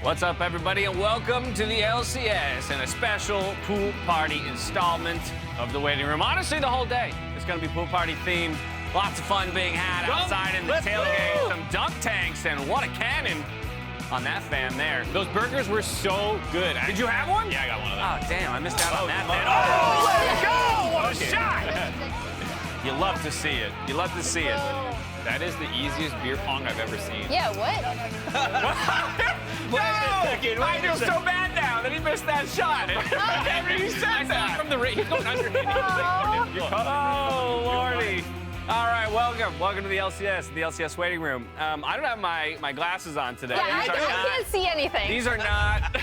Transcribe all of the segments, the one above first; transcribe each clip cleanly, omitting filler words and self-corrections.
What's up, everybody, and welcome to the LCS and a special pool party installment of the waiting room. Honestly, the whole day it's going to be pool party themed. Lots of fun being had outside in the tailgate. Some dunk tanks, and what a cannon on that fan there. Those burgers were so good. Did you have one? Yeah, I got one of them. Oh, damn, I missed out on that. Oh, Oh, let's go! What a shot! You love to see it. You love to see it. That is the easiest beer pong I've ever seen. Yeah, what? No! I feel so bad now that he missed that shot. After he said that. From the he's going underhand. Oh, Lordy. All right, welcome to the LCS, the LCS waiting room. I don't have my glasses on today. Yeah, I can't see anything. These are not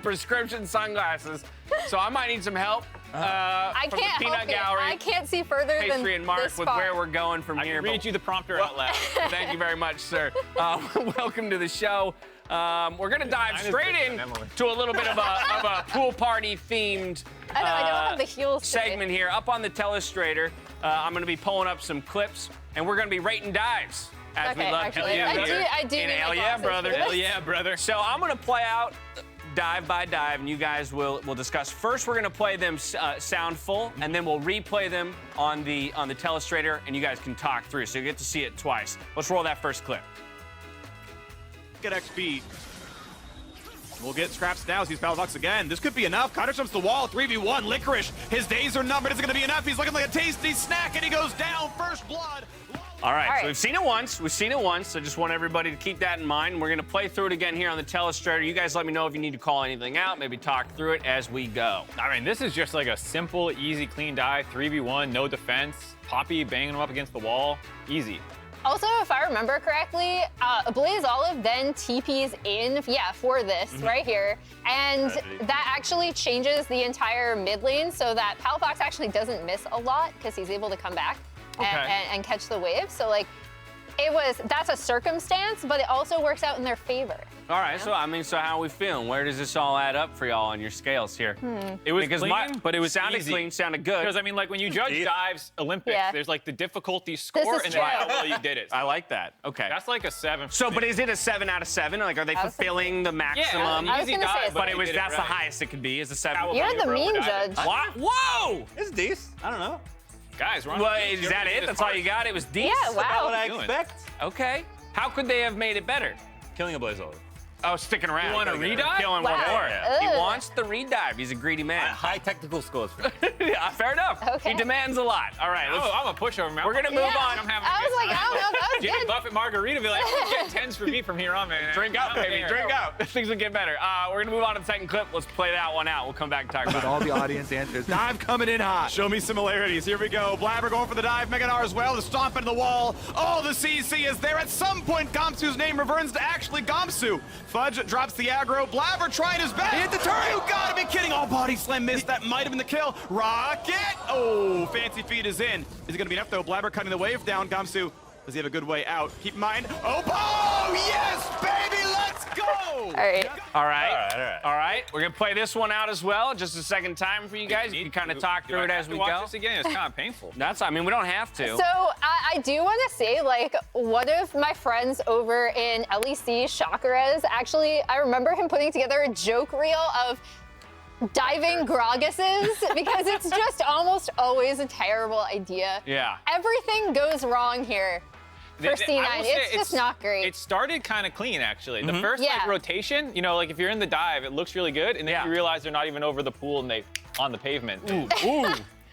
prescription sunglasses, so I might need some help. I from can't the Peanut help Gallery. I can't see further than Pastry and Mark this with far. where we're going from I here. can read you the prompter out loud. Thank you very much, sir. Welcome to the show. We're gonna dive straight in to a little bit of a pool party themed I know, I don't have the heels today. segment here. Up on the telestrator, I'm gonna be pulling up some clips, and we're gonna be rating dives. As Okay, we love actually, to do here I do in need my Hell Yeah, glasses brother. for this. Hell yeah, brother. So I'm gonna play out dive by dive, and you guys will discuss. First, we're gonna play them sound full, and then we'll replay them on the telestrator, and you guys can talk through, so you get to see it twice. Let's roll that first clip. Get XP. We'll get scraps now. Sees Palafox again. This could be enough. Contractz jumps the wall. 3v1. Licorice. His days are numbered. Is it going to be enough? He's looking like a tasty snack, and he goes down. First blood. All right, All right. so we've seen it once. We've seen it once, so just want everybody to keep that in mind. We're going to play through it again here on the telestrator. You guys let me know if you need to call anything out, maybe talk through it as we go. I mean, this is just like a simple, easy, clean dive. 3v1, no defense. Poppy banging him up against the wall. Easy. Also, if I remember correctly, Blaze Olive then TPs in, for this right here. And that actually changes the entire mid lane so that Palafox actually doesn't miss a lot because he's able to come back and catch the wave. So, like, that's a circumstance, but it also works out in their favor. All right, so how are we feeling? Where does this all add up for y'all on your scales here? It was Because clean, but it was sounded easy. clean, sounded good. Because, I mean, like, when you judge dives, Olympics, Yeah. there's, like, the difficulty score is and then true. how well you did it. I like that. Okay. That's like a 7. So, but is it a 7 out of 7? Like, are they I was fulfilling the maximum? I was easy gonna say dive, it's but they did that's the right. highest it could be, is a 7. How You're about the you, mean bro, judge. diving? What? Whoa! It's decent. I don't know. Guys, we're on Well, the is that it? That's all you got? It was decent? Yeah, Not what wow. I doing? expect. Okay. How could they have made it better? Killing a Blaze Olive. Oh, sticking around. You want a redive? Killing Wow. one more. Yeah. He Ugh. wants the redive. He's a greedy man. High technical scores. Yeah, fair enough. Okay. He demands a lot. All right, let's, I'm a pushover, man. we're going to move Yeah. on. I'm having I was like, I don't know, that was Jimmy good. Buffett Margarita be like, get 10s for me from here on, man. Drink up, I'm baby. there. Drink up. Things will get better. We're going to move on to the second clip. Let's play that one out. We'll come back and talk about it. All the audience answers. Dive coming in hot. Show me similarities. Here we go. Blabber going for the dive. Megadar as well. The stomp into the wall. Oh, the CC is there. At some point, Gamsu's name reverts to actually Gamsu. Fudge drops the aggro. Blabber trying his best. He hit the turret. You gotta be kidding. Oh, body slam missed. That might have been the kill. Rocket. Oh, fancy feet is in. Is it gonna be enough though? Blabber cutting the wave down. Gamsu, does he have a good way out? Keep in mind. Oh, yes, baby. Let's go. All right. All right. All right. All right. We're going to play this one out as well. Just a second time for you guys. You can kind of talk through it as we watch go. this again? It's kind of painful. We don't have to. So I do want to say, like, one of my friends over in LEC, Chakrez, actually, I remember him putting together a joke reel of diving Gragas's because it's just almost always a terrible idea. Yeah. Everything goes wrong here for C9. I will say It's just not great. It started kind of clean, actually. Mm-hmm. The first Yeah. like, rotation, you know, like if you're in the dive, it looks really good, and then Yeah. you realize they're not even over the pool and they on the pavement. Ooh.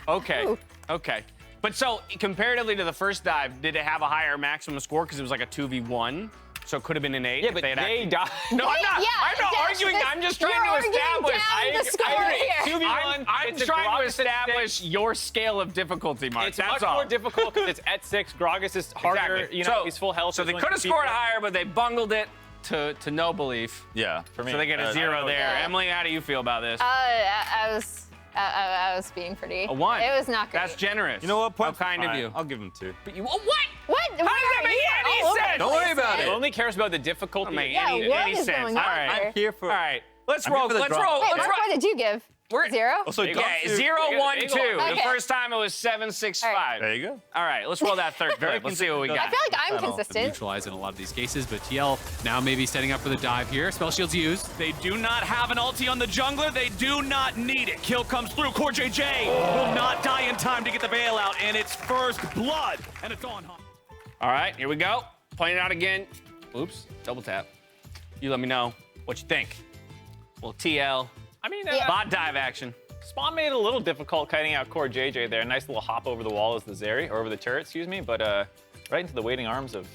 Okay. Ooh. Okay. But so, comparatively to the first dive, did it have a higher maximum score because it was like a 2v1? So it could have been an 8. Yeah, if but they had they actually- died. No, I'm not. Yeah, I'm not Dash, arguing. this- I'm just you're trying to arguing establish. down the score here. 2v1. I'm it's a trying to Gragas at establish 6. your scale of difficulty, Mark. It's That's much all. more difficult because it's at 6. Gragas is harder. Exactly. You know, he's full health. So they there's could have only scored people. higher, but they bungled it to no belief. Yeah, for me. So they get a 0 there. Yeah. Emily, how do you feel about this? I was being pretty. A 1. It was not great. That's generous. You know what? How Point kind of Alright, you. I'll give him 2. But you what? What? How does that make any sense? Don't worry about it. It only cares about the difficulty. Doesn't make Yeah, any what is sense. going All on right. here? I'm here for. All right. Let's I'm here roll. for the Let's drama. roll. Wait, Let's Mark, roll. what did you give? We're 0? Also, yeah, Gamsu- 0, 1, 2. The Okay. first time it was 7, 6, 5. There you go. All right, let's roll that third clip. Let's see what we I got. feel like I'm To consistent. neutralize in a lot of these cases, but TL now maybe setting up for the dive here. Spell shield's used. They do not have an ulti on the jungler. They do not need it. Kill comes through. Core JJ will not die in time to get the bailout, and it's first blood. And it's on. All right, here we go. Playing it out again. Oops, double tap. You let me know what you think. Well, TL, I mean, bot dive action. Spawn made it a little difficult kiting out core JJ there. Nice little hop over the wall as the Zeri, or over the turret, excuse me, but right into the waiting arms of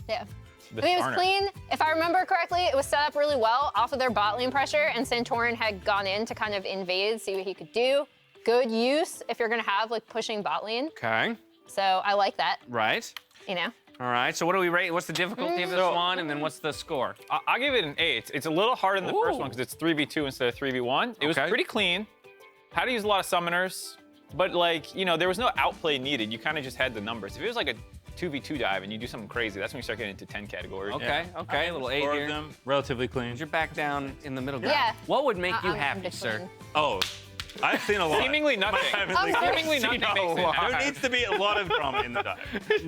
Yeah. the I mean, it was Ornn. clean. If I remember correctly, it was set up really well off of their bot lane pressure, and Santorin had gone in to kind of invade, see what he could do. Good use if you're gonna have like pushing bot lane. Okay, So I like that, right. you know. All right, so what do we rate? What's the difficulty of this one, and then what's the score? I'll give it an 8. It's a little harder than the first one because it's 3v2 instead of 3v1. It was Okay. pretty clean. Had to use a lot of summoners, but like, you know, there was no outplay needed. You kind of just had the numbers. If it was like a 2v2 dive and you do something crazy, that's when you start getting into 10 categories. Okay, okay, a little 8 Four here. of them, relatively clean. You're back down in the middle ground. Yeah. What would make you I'm happy, between. sir? Oh, I've seen a lot. Seemingly nothing. Seemingly nothing makes it happen. There needs to be a lot of drama in the dive.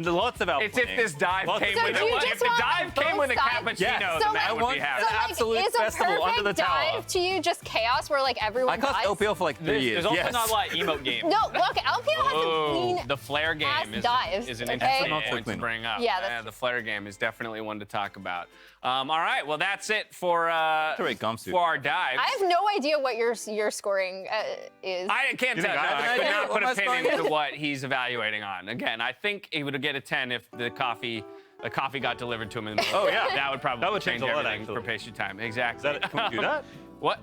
Lots of outplaying. It's if this dive Lots of came So with do you a, just if the want dive came with a both sides? cappuccino, Yes. then So, that like, would be happy. So like, absolute is a festival under perfect the tower. dive to you just chaos where like everyone I cost dies? LPL for like 3 years. There's also yes. not a lot of emote games. No, look, LPL has a Oh, clean. the flare game ass dives, is an okay? interesting Not so point to clean. bring up. Yeah, that's the flare game is definitely one to talk about. All right, well that's it for Great Gamsu. for our dives. I have no idea what your scoring is. I can't You tell. think I have an I could idea not what put my opinion scoring to what he's evaluating on. Again, I think he would get a 10 if the coffee got delivered to him in the middle. Oh, yeah. That would probably That would change a lot, everything for actually. patient time. Exactly. Is that, can we do that? What?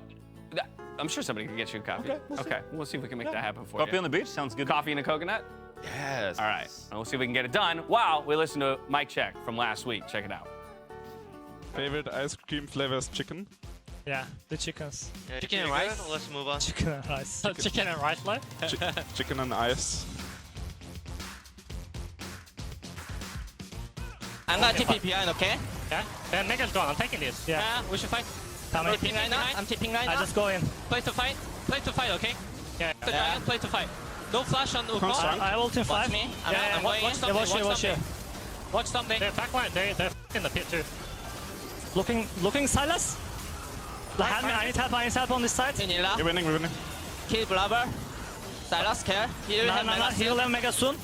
I'm sure somebody can get you a coffee. Okay, we'll see. Okay, we'll see if we can make that happen for Coffee you. on the beach sounds good. Coffee and a coconut? Yes. All right. And we'll see if we can get it done while we listen to Mic Check from last week. Check it out. Favorite ice cream flavors chicken. Yeah, the chickens. Chicken and rice? Let's move on. Chicken and rice. Chicken and rice, like? Chicken and ice. I'm gonna TP behind, okay? Yeah. Then Mega's gone. I'm taking this. Yeah. We should fight. Tell me. I'm TPing right now. I'm TPing right I now. just go in. Play to fight. Play to fight, okay? Yeah. The giant, play to fight. No flash on Wukong. I ult in 5. Watch me. I'm going in. watch you, watch you. Watch Ssumday. They're back line. They're in the pit too. Looking Silas. I need help on this side. Vanilla. We're winning, we're winning. Kill Blubber. Silas care. He will have Mega Heal soon. them Mega soon.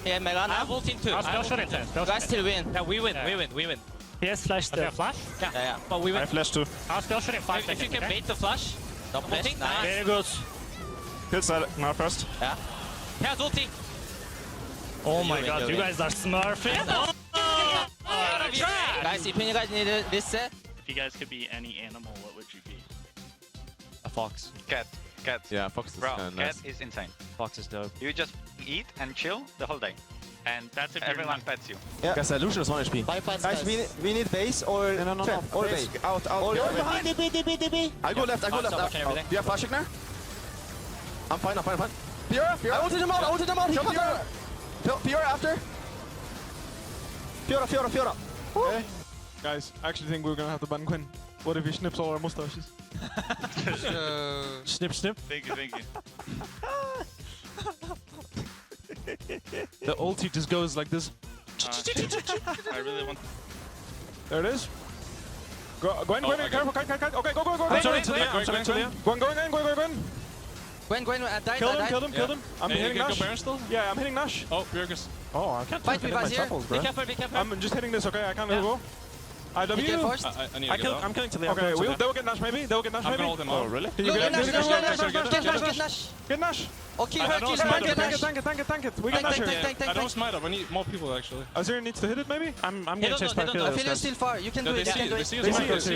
He has Mega now. I have ult in too. I'll spell shot in 10. You guys still win. Yeah, we win, we win. He has flash still. Flash? Yeah. But we I win. flash too. I'll spell shot in 5 If you seconds, can okay? bait the flash. Don't flash. Nice. Very good. Kill side now first. Yeah. He has ulti. Oh my win, god, you you win. guys are smurfing. Guys, if you guys need this set, If you guys could be any animal, what would you be? A fox. Cat. Yeah, fox is Bro, kind of cat nice. is insane. Fox is dope. You just eat and chill the whole day. And That's if everyone pets you. Yeah. Guys, Luger is 1 HP. Guys, we need base or No. trap or Base. base. Out. Or behind DB. I go left. watching everything. Do you have flashing there? I'm fine. Fiora. I ulted him out. He comes out. Fiora after. Fiora. Okay. Guys, I actually think we're gonna have to ban Quinn. What if he snips all our mustaches? Snip. Thank you. The ulti just goes like this. I really want. There it is. Go in, careful, kite. Okay, go. I'm sorry, Talia. Go in. Gwen, die. Kill him. I'm hitting Nash. Yeah, I'm hitting Nash. Oh, Björkes. Oh, I can't Fight with my Azir. truffles, bro. Be careful. I'm just hitting this, okay? I can't go. I He get W. first. I'm killing Talia. Okay, they will get Nash maybe. Oh, really? Can you Go, get Nash, Nash? get Nash. Get Nash. Okay, Tank it. We get Nash here. Tank. smite up. I need more people actually. Azir needs to hit it maybe? I'm getting chased by Aphelios Aphelios. still far. You can do it. They see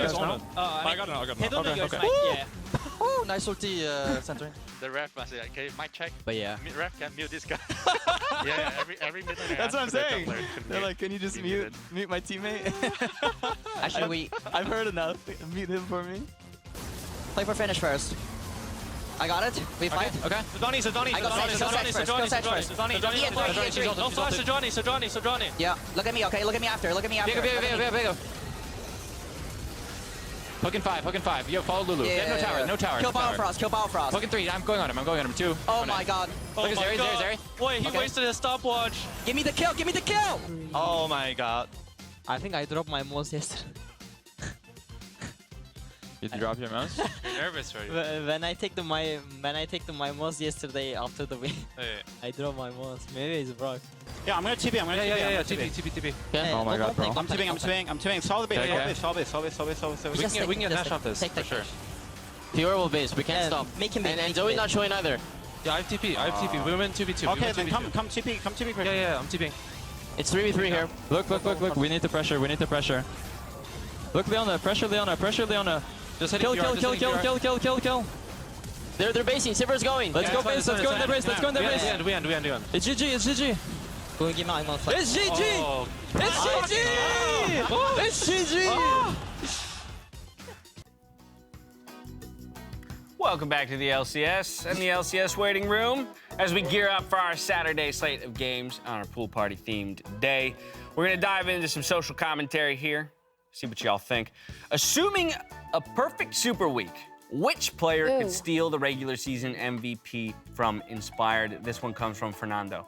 us now. I got it. Okay. Oh, nice ulti, Santorin. The ref must say, okay, mic check. But yeah. Ref can mute this guy. yeah, every minute. That's what I'm saying. They're like, can you just mute my teammate? Actually, I've heard enough. Mute him for me. Play for finish first. I got it. We fight. Okay. Sojani. I got Sejani first. No flash Sojani. Yeah. Look at me, okay? Look at me after. Bigger. Hook in 5, hook in 5. Yo, follow Lulu. Yeah, They have no tower, no tower. Kill no tower. Palafox, kill Palafox. Hook in 3, I'm going on him, I'm going on him. 2. Oh my god. Look at Zeri, Zeri. Wait, he Okay. wasted his stopwatch. Give me the kill, give me the kill! Oh my god. I think I dropped my mouse yesterday. Did you drop your mouse? You're nervous, right? When I take the my mouse yesterday after the win, Hey. I dropped my mouse. Maybe it's broke. Yeah, I'm gonna TP. I'm gonna TP. TP. Hey, Oh my god, bro. I'm TPing. Solve the base. Okay. Solve it. We can get dash off this, Take for sure. Fiora will base. We can't Yeah, stop. make him bait, And make Zoe him not bait. showing either. Yeah, I have TP. We went 2v2. Okay, then come TP. Come TP. Yeah, I'm TPing. It's 3v3 here. Look. We need the pressure. Look, Leona. Pressure Leona. Just hit Kill. They're basing. Sivir's going. Let's go base. Let's go in the base. We end. It's GG. We'll give my mouse. It's GG. Oh, It's GG. It's GG. Welcome back to the LCS and the LCS waiting room as we gear up for our Saturday slate of games on our pool party themed day. We're gonna dive into some social commentary here, see what y'all think. Assuming a perfect super week, which player Ooh. could steal the regular season MVP from Inspired? This one comes from Fernando.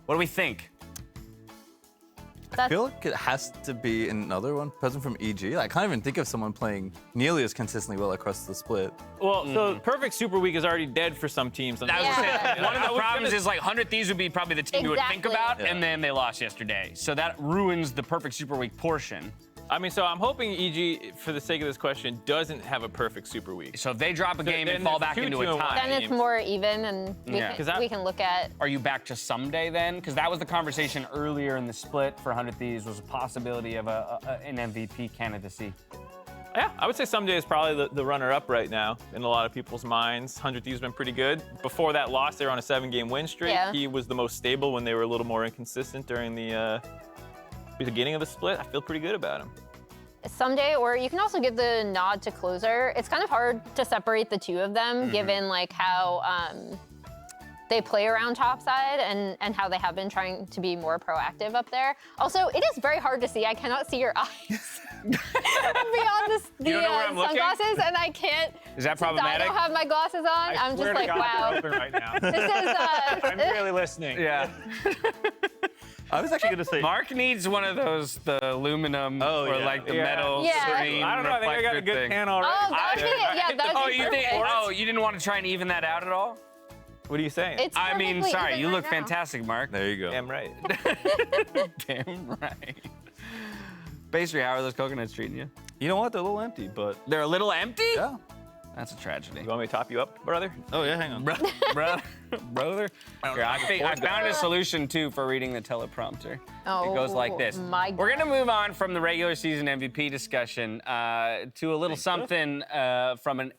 What do we think? I feel like it has to be another one, person from EG. I can't even think of someone playing nearly as consistently well across the split. Well, so perfect super week is already dead for some teams. That was Yeah. it. One of the problems is like 100 Thieves would be probably the team you would think Exactly. about, Yeah. and then they lost yesterday. So that ruins the perfect super week portion. I mean, so I'm hoping EG, for the sake of this question, doesn't have a perfect super week. So if they drop a game then and fall there's back two, into two, a and one. tie, Then it's more even, and we, Yeah. 'Cause we can look at. are you back to Ssumday then? Because that was the conversation earlier in the split for 100 Thieves was a possibility of an MVP candidacy. Yeah, I would say Ssumday is probably the runner-up right now in a lot of people's minds. 100 Thieves been pretty good. Before that loss, they were on a 7-game win streak. Yeah. He was the most stable when they were a little more inconsistent during the beginning of the split. I feel pretty good about him. Someday, or you can also give the nod to closer. It's kind of hard to separate the two of them, given like how they play around topside and how they have been trying to be more proactive up there. Also, it is very hard to see. I cannot see your eyes beyond the You don't know where I'm looking? sunglasses, and I can't. Is that since problematic? I don't have my glasses on. I'm just like, wow. right now. This is I'm really listening. Yeah. I was actually gonna say Mark needs one of those, the aluminum Oh, or yeah. like the Yeah. metal Yeah. screen I don't know. I think I got a reflector good thing. pan already. Oh, that would be, yeah, that would Oh, be you perfect. think? You didn't want to try and even that out at all? What are you saying? It's I mean, perfectly sorry, even you right look now. fantastic, Mark. there you go. Damn right. Damn right. Pastry, how are those coconuts treating you? You know what? They're a little empty, but They're a little empty? yeah. That's a tragedy. You want me to top you up, brother? Oh yeah, hang on. Brother? Here, I found a solution, too, for reading the teleprompter. It goes like this. My God. We're going to move on from the regular season MVP discussion to a little something from an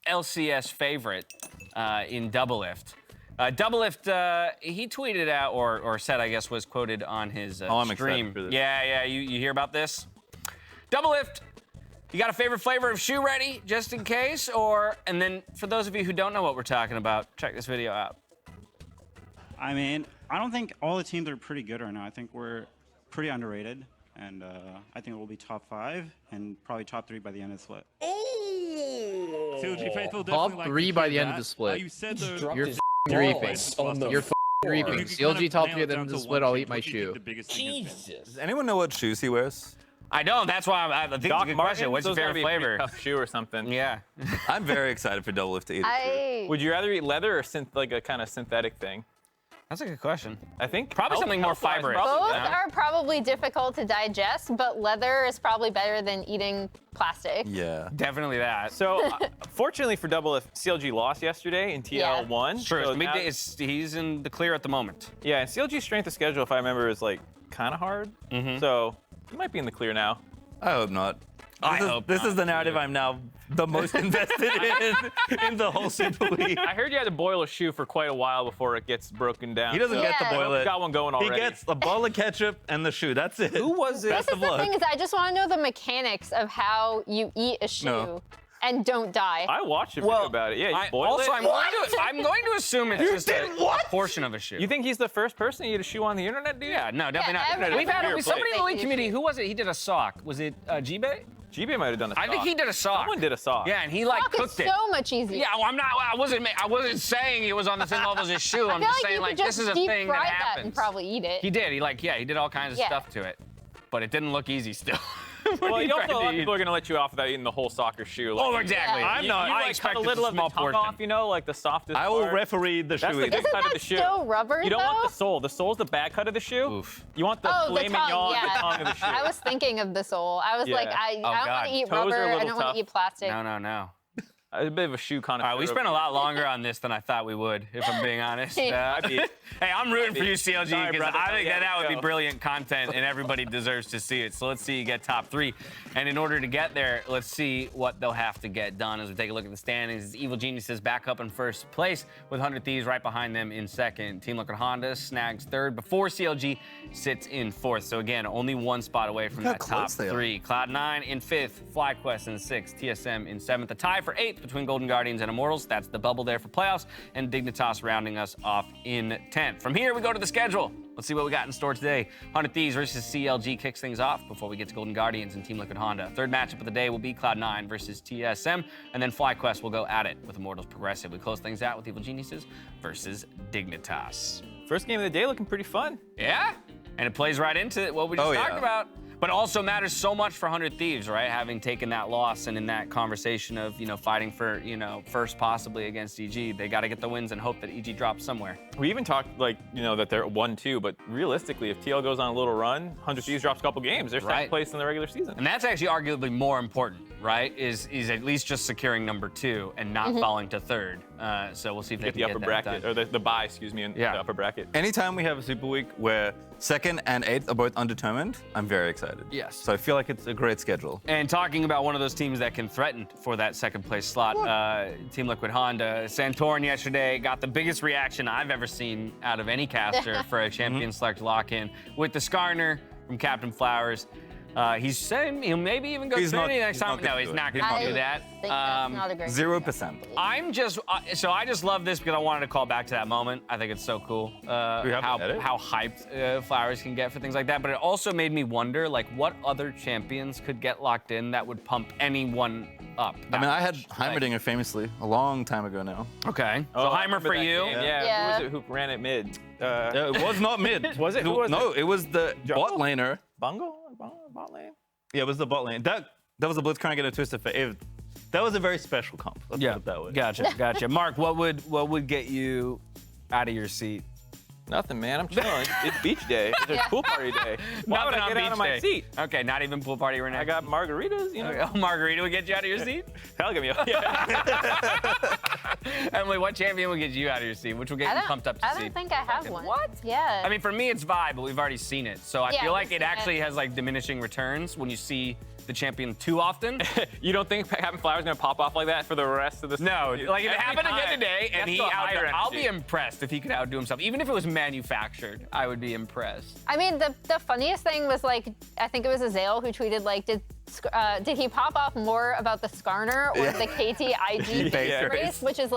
LCS favorite in Doublelift. Doublelift, he tweeted out, or said, I guess, was quoted on his I'm stream. excited for this. Yeah, you hear about this? Doublelift, you got a favorite flavor of shoe ready, just in case? And then for those of you who don't know what we're talking about, check this video out. I mean, I don't think all the teams are pretty good right now. I think we're pretty underrated, and I think we'll be top 5 and probably top 3 by the end of the split. CLG Faithful Top 3 by the end of the split. You said the You're reaping. You're reaping. CLG top 3 at the end of the split, I'll eat my shoe. Does anyone know what shoes he wears? I don't. That's why I think it's a good question. What's your favorite flavor? Tough shoe or something. Yeah. I'm very excited for Doublelift to eat it. Would you rather eat leather or like a kind of synthetic thing? That's a good question. I think Probably something more fibrous. Both are probably difficult to digest, but leather is probably better than eating plastic. Yeah. Definitely that. So, fortunately for Doublelift, CLG lost yesterday in TL1. Sure. So So now- he's in the clear at the moment. yeah, and CLG's strength of schedule, if I remember, is like kind of hard. So, he might be in the clear now. I hope not. I hope This not, is the narrative I'm now the most invested in the whole Super League. I heard you had to boil a shoe for quite a while before it gets broken down. He doesn't get to boil it. Got one going already. He gets a ball of ketchup and the shoe. That's it. Who was it? Best This of is the luck. thing is I just want to know the mechanics of how you eat a shoe No. and don't die. I watched a video about it. Yeah, you boil it. I'm going to assume it's just a portion of a shoe. You think he's the first person to eat a shoe on the internet, dude? Yeah, no, definitely not. everybody- We've had Fair somebody in the play. league community. Who was it? He did a sock. Was it Jibe? GB might have done a sock. I think he did a sock. Someone did a sock. Yeah, and he like Fuck, cooked it's it. so much easier. Yeah, well, I wasn't saying it was on the same level as his shoe. I'm I feel just like saying you like could this just is a deep thing fry that that happens. and probably eat it. He did. He did all kinds of Yeah. stuff to it, but it didn't look easy still. Well, you also, a lot of people are going to let you off without eating the whole soccer shoe. Like, Oh, exactly. Yeah. I'm not. You I like cut expect a little of the tongue portion. off, you know, like the softest I will part. referee the That's shoe the eating. good Isn't cut of that the shoe. still rubber, You don't want though? the sole. The sole's the bad cut of the shoe. Oof. You want the Oh, filet the tongue, mignon, yeah. the tongue of the shoe. I was thinking of the sole. I was like, Yeah. I don't God. want to eat Toes are a rubber. I little don't want tough. to eat plastic. No. A bit of a shoe connoisseur. All right, we spent a lot longer on this than I thought we would, if I'm being honest. Hey, I'm rooting for you, CLG, Sorry, because brother. I think that would be Go. brilliant content, and everybody deserves to see it. So let's see you get top 3. And in order to get there, let's see what they'll have to get done as we take a look at the standings. It's Evil Geniuses back up in first place with 100 Thieves right behind them in second. Team Liquid Honda snags third before CLG sits in fourth. So again, only one spot away from Look that how top close they are. 3. Cloud9 in 5th, FlyQuest in 6th, TSM in 7th. A tie for 8th between Golden Guardians and Immortals. That's the bubble there for playoffs. And Dignitas rounding us off in 10th. From here, we go to the schedule. Let's see what we got in store today. 100 Thieves versus CLG kicks things off before we get to Golden Guardians and Team Liquid Honda. Third matchup of the day will be Cloud9 versus TSM. And then FlyQuest will go at it with Immortals Progressive. We close things out with Evil Geniuses versus Dignitas. First game of the day looking pretty fun. Yeah, and it plays right into what we just talked about. But also matters so much for 100 Thieves, right? Having taken that loss and in that conversation of, fighting for, first possibly against EG, they got to get the wins and hope that EG drops somewhere. We even talked, that they're 1-2, but realistically, if TL goes on a little run, 100 Thieves drops a couple games, they're second place in the regular season. And that's actually arguably more important, right? Is at least just securing number 2 and not falling to third. So we'll see if they get can the upper that bracket, done. or the bye, excuse me, in the upper bracket. Anytime we have a Super Week where 2nd and 8th are both undetermined, I'm very excited. Yes. So I feel like it's a great schedule. And talking about one of those teams that can threaten for that second place slot, Team Liquid Honda. Santorin yesterday got the biggest reaction I've ever seen out of any caster for a champion select lock-in with the Skarner from Captain Flowers. He's saying he'll maybe even go Trinity next time. No, he's not going to do that. I think that's not a great 0%. I'm just, I just love this because I wanted to call back to that moment. I think it's so cool how hyped Flowers can get for things like that. But it also made me wonder, what other champions could get locked in that would pump anyone up? I mean, I had Heimerdinger famously a long time ago now. Okay. Oh, So Heimer for you. Yeah. Who was it who ran it mid? It was not mid. Was it? Who was no, it? it was the bot laner. Bungle? Bot lane? Yeah, it was the bot lane. That was a Blitzcrank and a Twisted Fate. That was a very special comp. Let's put it that way. Gotcha. Mark, what would get you out of your seat? Nothing, man. I'm chilling. It's beach day. It's pool party day. Why would I get out of my seat? Okay, not even pool party right now. I got margaritas, Oh, margarita would get you out of your seat? Hell, get me up. Emily, what champion would get you out of your seat? Which will get you pumped up to see? I don't think I have one. What? Yeah. I mean, for me, it's vibe, but we've already seen it. So I Yeah, feel like we've it seen actually has diminishing returns when you see the champion too often. You don't think Captain Flowers gonna pop off like that for the rest of the season? No, if it happened again today and I'll be him. impressed if he could outdo himself. Even if it was manufactured, I would be impressed. I mean, the funniest thing was I think it was Azale who tweeted did he pop off more about the Skarner or the KT IG race, which is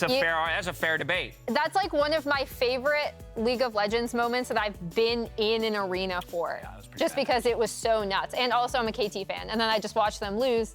that's a fair debate. That's one of my favorite League of Legends moments that I've been in an arena for. Just because it was so nuts. And also I'm a KT fan. And then I just watched them lose,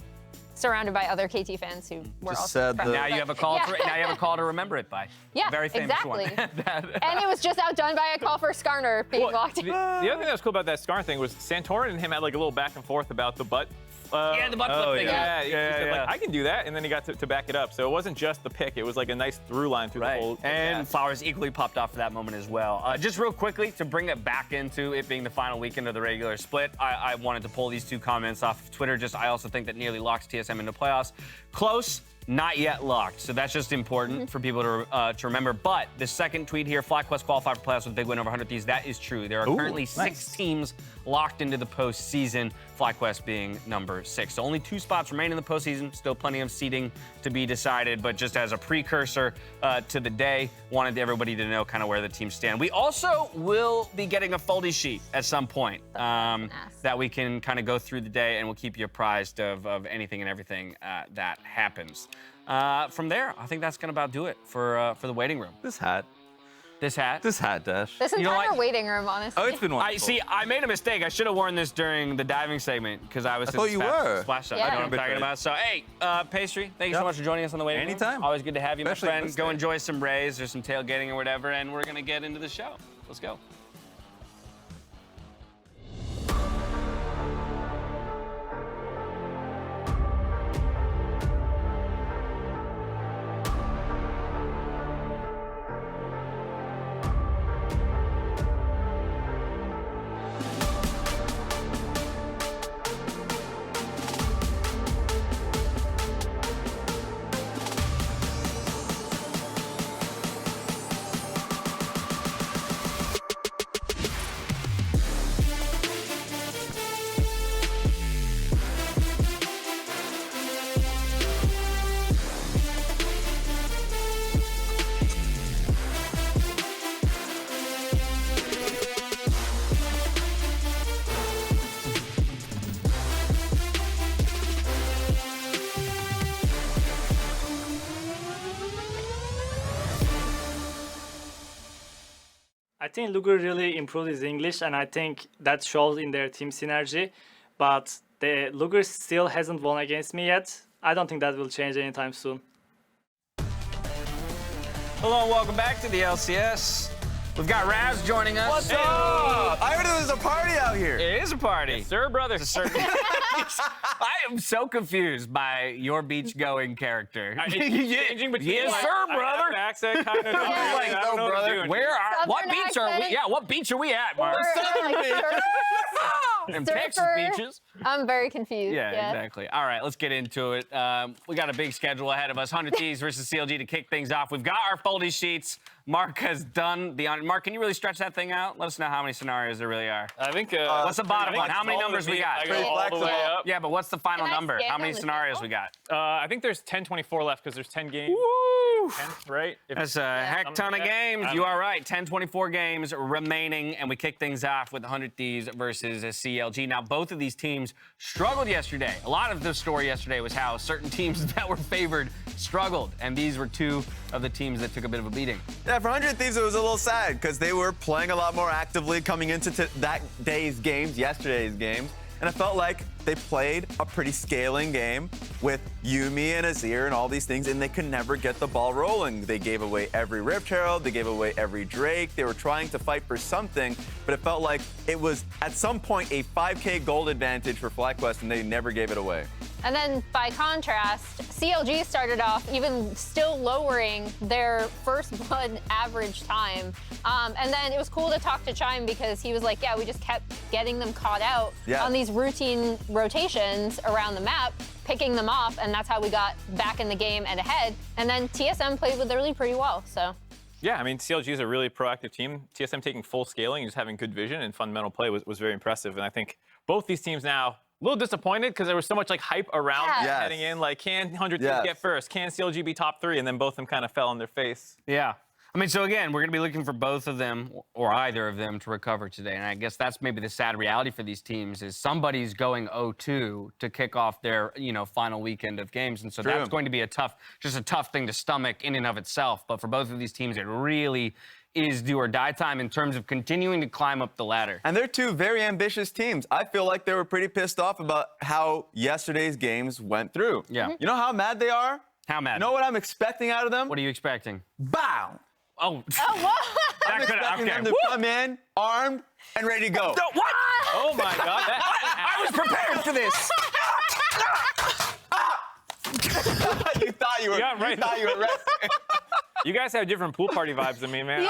surrounded by other KT fans who were also Now you have a call now you have a call to remember it by. Yeah, Very famous one. And it was just outdone by a call for Skarner being locked in. The other thing that was cool about that Skarner thing was Santorin and him had a little back and forth about the butt. The butt flip thing. Yeah, he said, I can do that, and then he got to back it up. So it wasn't just the pick; it was a nice through line through the whole. And Flowers equally popped off for that moment as well. Just real quickly to bring it back into it being the final weekend of the regular split, I wanted to pull these two comments off of Twitter. I also think that nearly locks TSM into playoffs. Close. Not yet locked, so that's just important for people to remember. But the second tweet here, FlyQuest qualified for playoffs with a big win over 100 Thieves. That is true. There are currently 6 teams locked into the postseason, FlyQuest being number 6. So only 2 spots remain in the postseason. Still plenty of seeding to be decided, but just as a precursor to the day, wanted everybody to know kind of where the teams stand. We also will be getting a foldy sheet at some point that we can kind of go through the day, and we'll keep you apprised of anything and everything that happens. From there, I think that's gonna about do it for the waiting room. This hat. This hat? This hat, Dash. This entire waiting room, honestly. Oh, it's been wonderful. I made a mistake. I should have worn this during the diving segment because I was. I thought you were. Splash shot. Yeah. You know what I'm talking about. So hey, Pastry, thank you so much for joining us on the waiting room. Anytime. Always good to have you, Especially my friend. this Go day. enjoy some rays or some tailgating or whatever, and we're gonna get into the show. Let's go. I think Luger really improved his English, and I think that shows in their team synergy. But the Luger still hasn't won against me yet. I don't think that will change anytime soon. Hello and welcome back to the LCS. We've got Raz joining us. What's up? I heard there was a party out here. It is a party. Yes, sir, brother. I am so confused by your beach-going character. Changing between Yes, sir, brother. accent kind of. Like, I don't know what I'm brother, doing. where are? What Southern beach are we? accent. Yeah, what beach are we at, Mark? And Texas Surfer. beaches. I'm very confused. Yeah, exactly. All right, let's get into it. We got a big schedule ahead of us. 100 Thieves versus CLG to kick things off. We've got our foldy sheets. Mark has done the honor. Mark, can you really stretch that thing out? Let us know how many scenarios there really are. I think. What's the bottom one? How many numbers we got? I go all the way up. Yeah, but what's the final Can I number? stand How many on the scenarios table? we got? I think there's 10-24 left because there's 10 games. Woo! 10, right? If- That's a heck ton of games. You are right. 10-24 games remaining, and we kick things off with 100 Thieves versus a CLG. Now, both of these teams struggled yesterday. A lot of the story yesterday was how certain teams that were favored struggled, and these were two of the teams that took a bit of a beating. Yeah, for 100 Thieves, it was a little sad because they were playing a lot more actively coming into that day's games, yesterday's games. And it felt like they played a pretty scaling game with Yuumi and Azir and all these things, and they could never get the ball rolling. They gave away every Rift Herald, they gave away every Drake. They were trying to fight for something, but it felt like it was, at some point, a 5K gold advantage for FlyQuest, and they never gave it away. And then by contrast, CLG started off even still lowering their first blood average time. And then it was cool to talk to Chime because he was like, yeah, we just kept getting them caught out on these routine rotations around the map, picking them off, and that's how we got back in the game and ahead. And then TSM played with Early pretty well, so. Yeah, I mean, CLG is a really proactive team. TSM taking full scaling, just having good vision and fundamental play was very impressive. And I think both these teams now, a little disappointed because there was so much like hype around them heading in. Like, can 100 Thieves get first? Can CLG be top 3? And then both of them kind of fell on their face. Yeah. I mean, so again, we're going to be looking for both of them or either of them to recover today. And I guess that's maybe the sad reality for these teams is somebody's going 0-2 to kick off their, final weekend of games. And so that's going to be a tough thing to stomach in and of itself. But for both of these teams, it really is do or die time in terms of continuing to climb up the ladder. And they're two very ambitious teams. I feel like they were pretty pissed off about how yesterday's games went through. Yeah. You know how mad they are? How mad? You know what I'm expecting out of them? What are you expecting? Bow! Oh. I'm expecting them to come in, armed, and ready to go. What? Oh my God. I was prepared for this. You thought you were ready. You guys have different pool party vibes than me, man.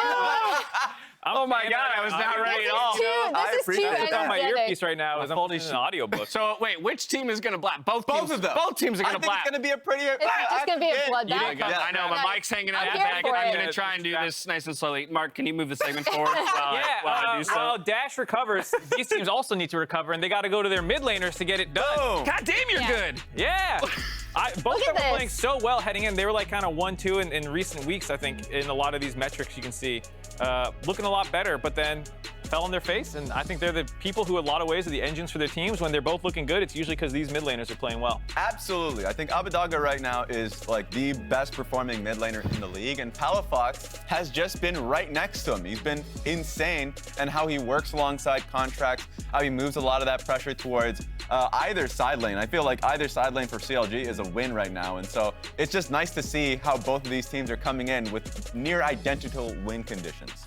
Oh my God, I was not ready at all. This is too It's on my energetic. earpiece right now. I'm holding an audiobook. So wait, which team is going to blap? Both of them. Both teams are going to blap. I think it's going to be a pretty... It's just going to be a bloodbath. I know, but Mike's hanging out I'm back. here for I'm it. going to try and do this nice and slowly. Mark, can you move the segment forward while I do so? Well, Dash recovers. These teams also need to recover, and they got to go to their mid laners to get it done. Boom. God damn, you're good. Yeah. Both of them this. were playing so well heading in. They were like kind of 1-2 in recent weeks, I think, in a lot of these metrics you can see. Looking a lot better, but then fell on their face, and I think they're the people who, in a lot of ways, are the engines for their teams. When they're both looking good, it's usually because these mid laners are playing well. Absolutely. I think Abbedagge right now is like the best performing mid laner in the league, and Palafox has just been right next to him. He's been insane, and how he works alongside Contractz, how he moves a lot of that pressure towards either side lane. I feel like either side lane for CLG is a win right now, and so it's just nice to see how both of these teams are coming in with near identical win conditions.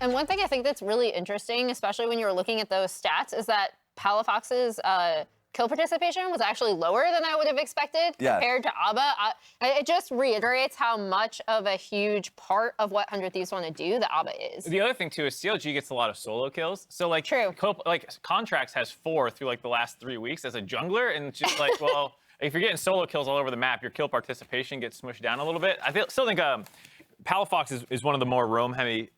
And one thing I think that's really interesting, especially when you're looking at those stats, is that Palafox's kill participation was actually lower than I would have expected compared to Abba. It just reiterates how much of a huge part of what 100 Thieves want to do that Abba is. The other thing too is CLG gets a lot of solo kills. So like, Contractz has 4 through like the last 3 weeks as a jungler, and it's just like, well, if you're getting solo kills all over the map, your kill participation gets smushed down a little bit. I still think Palafox is one of the more roam-heavy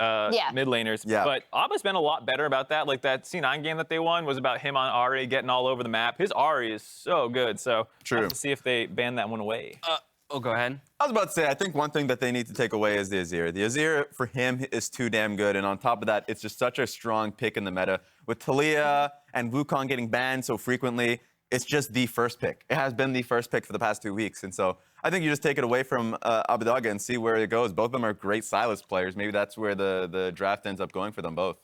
mid laners, but Abba's been a lot better about that. Like that C9 game that they won was about him on Ahri getting all over the map. His Ahri is so good, so we'll have to see if they ban that one away. Go ahead. I was about to say, I think one thing that they need to take away is the Azir. The Azir, for him, is too damn good, and on top of that, it's just such a strong pick in the meta. With Talia and Wukong getting banned so frequently, it's just the first pick. It has been the first pick for the past 2 weeks, and so I think you just take it away from Abbedagge and see where it goes. Both of them are great Silas players. Maybe that's where the draft ends up going for them both.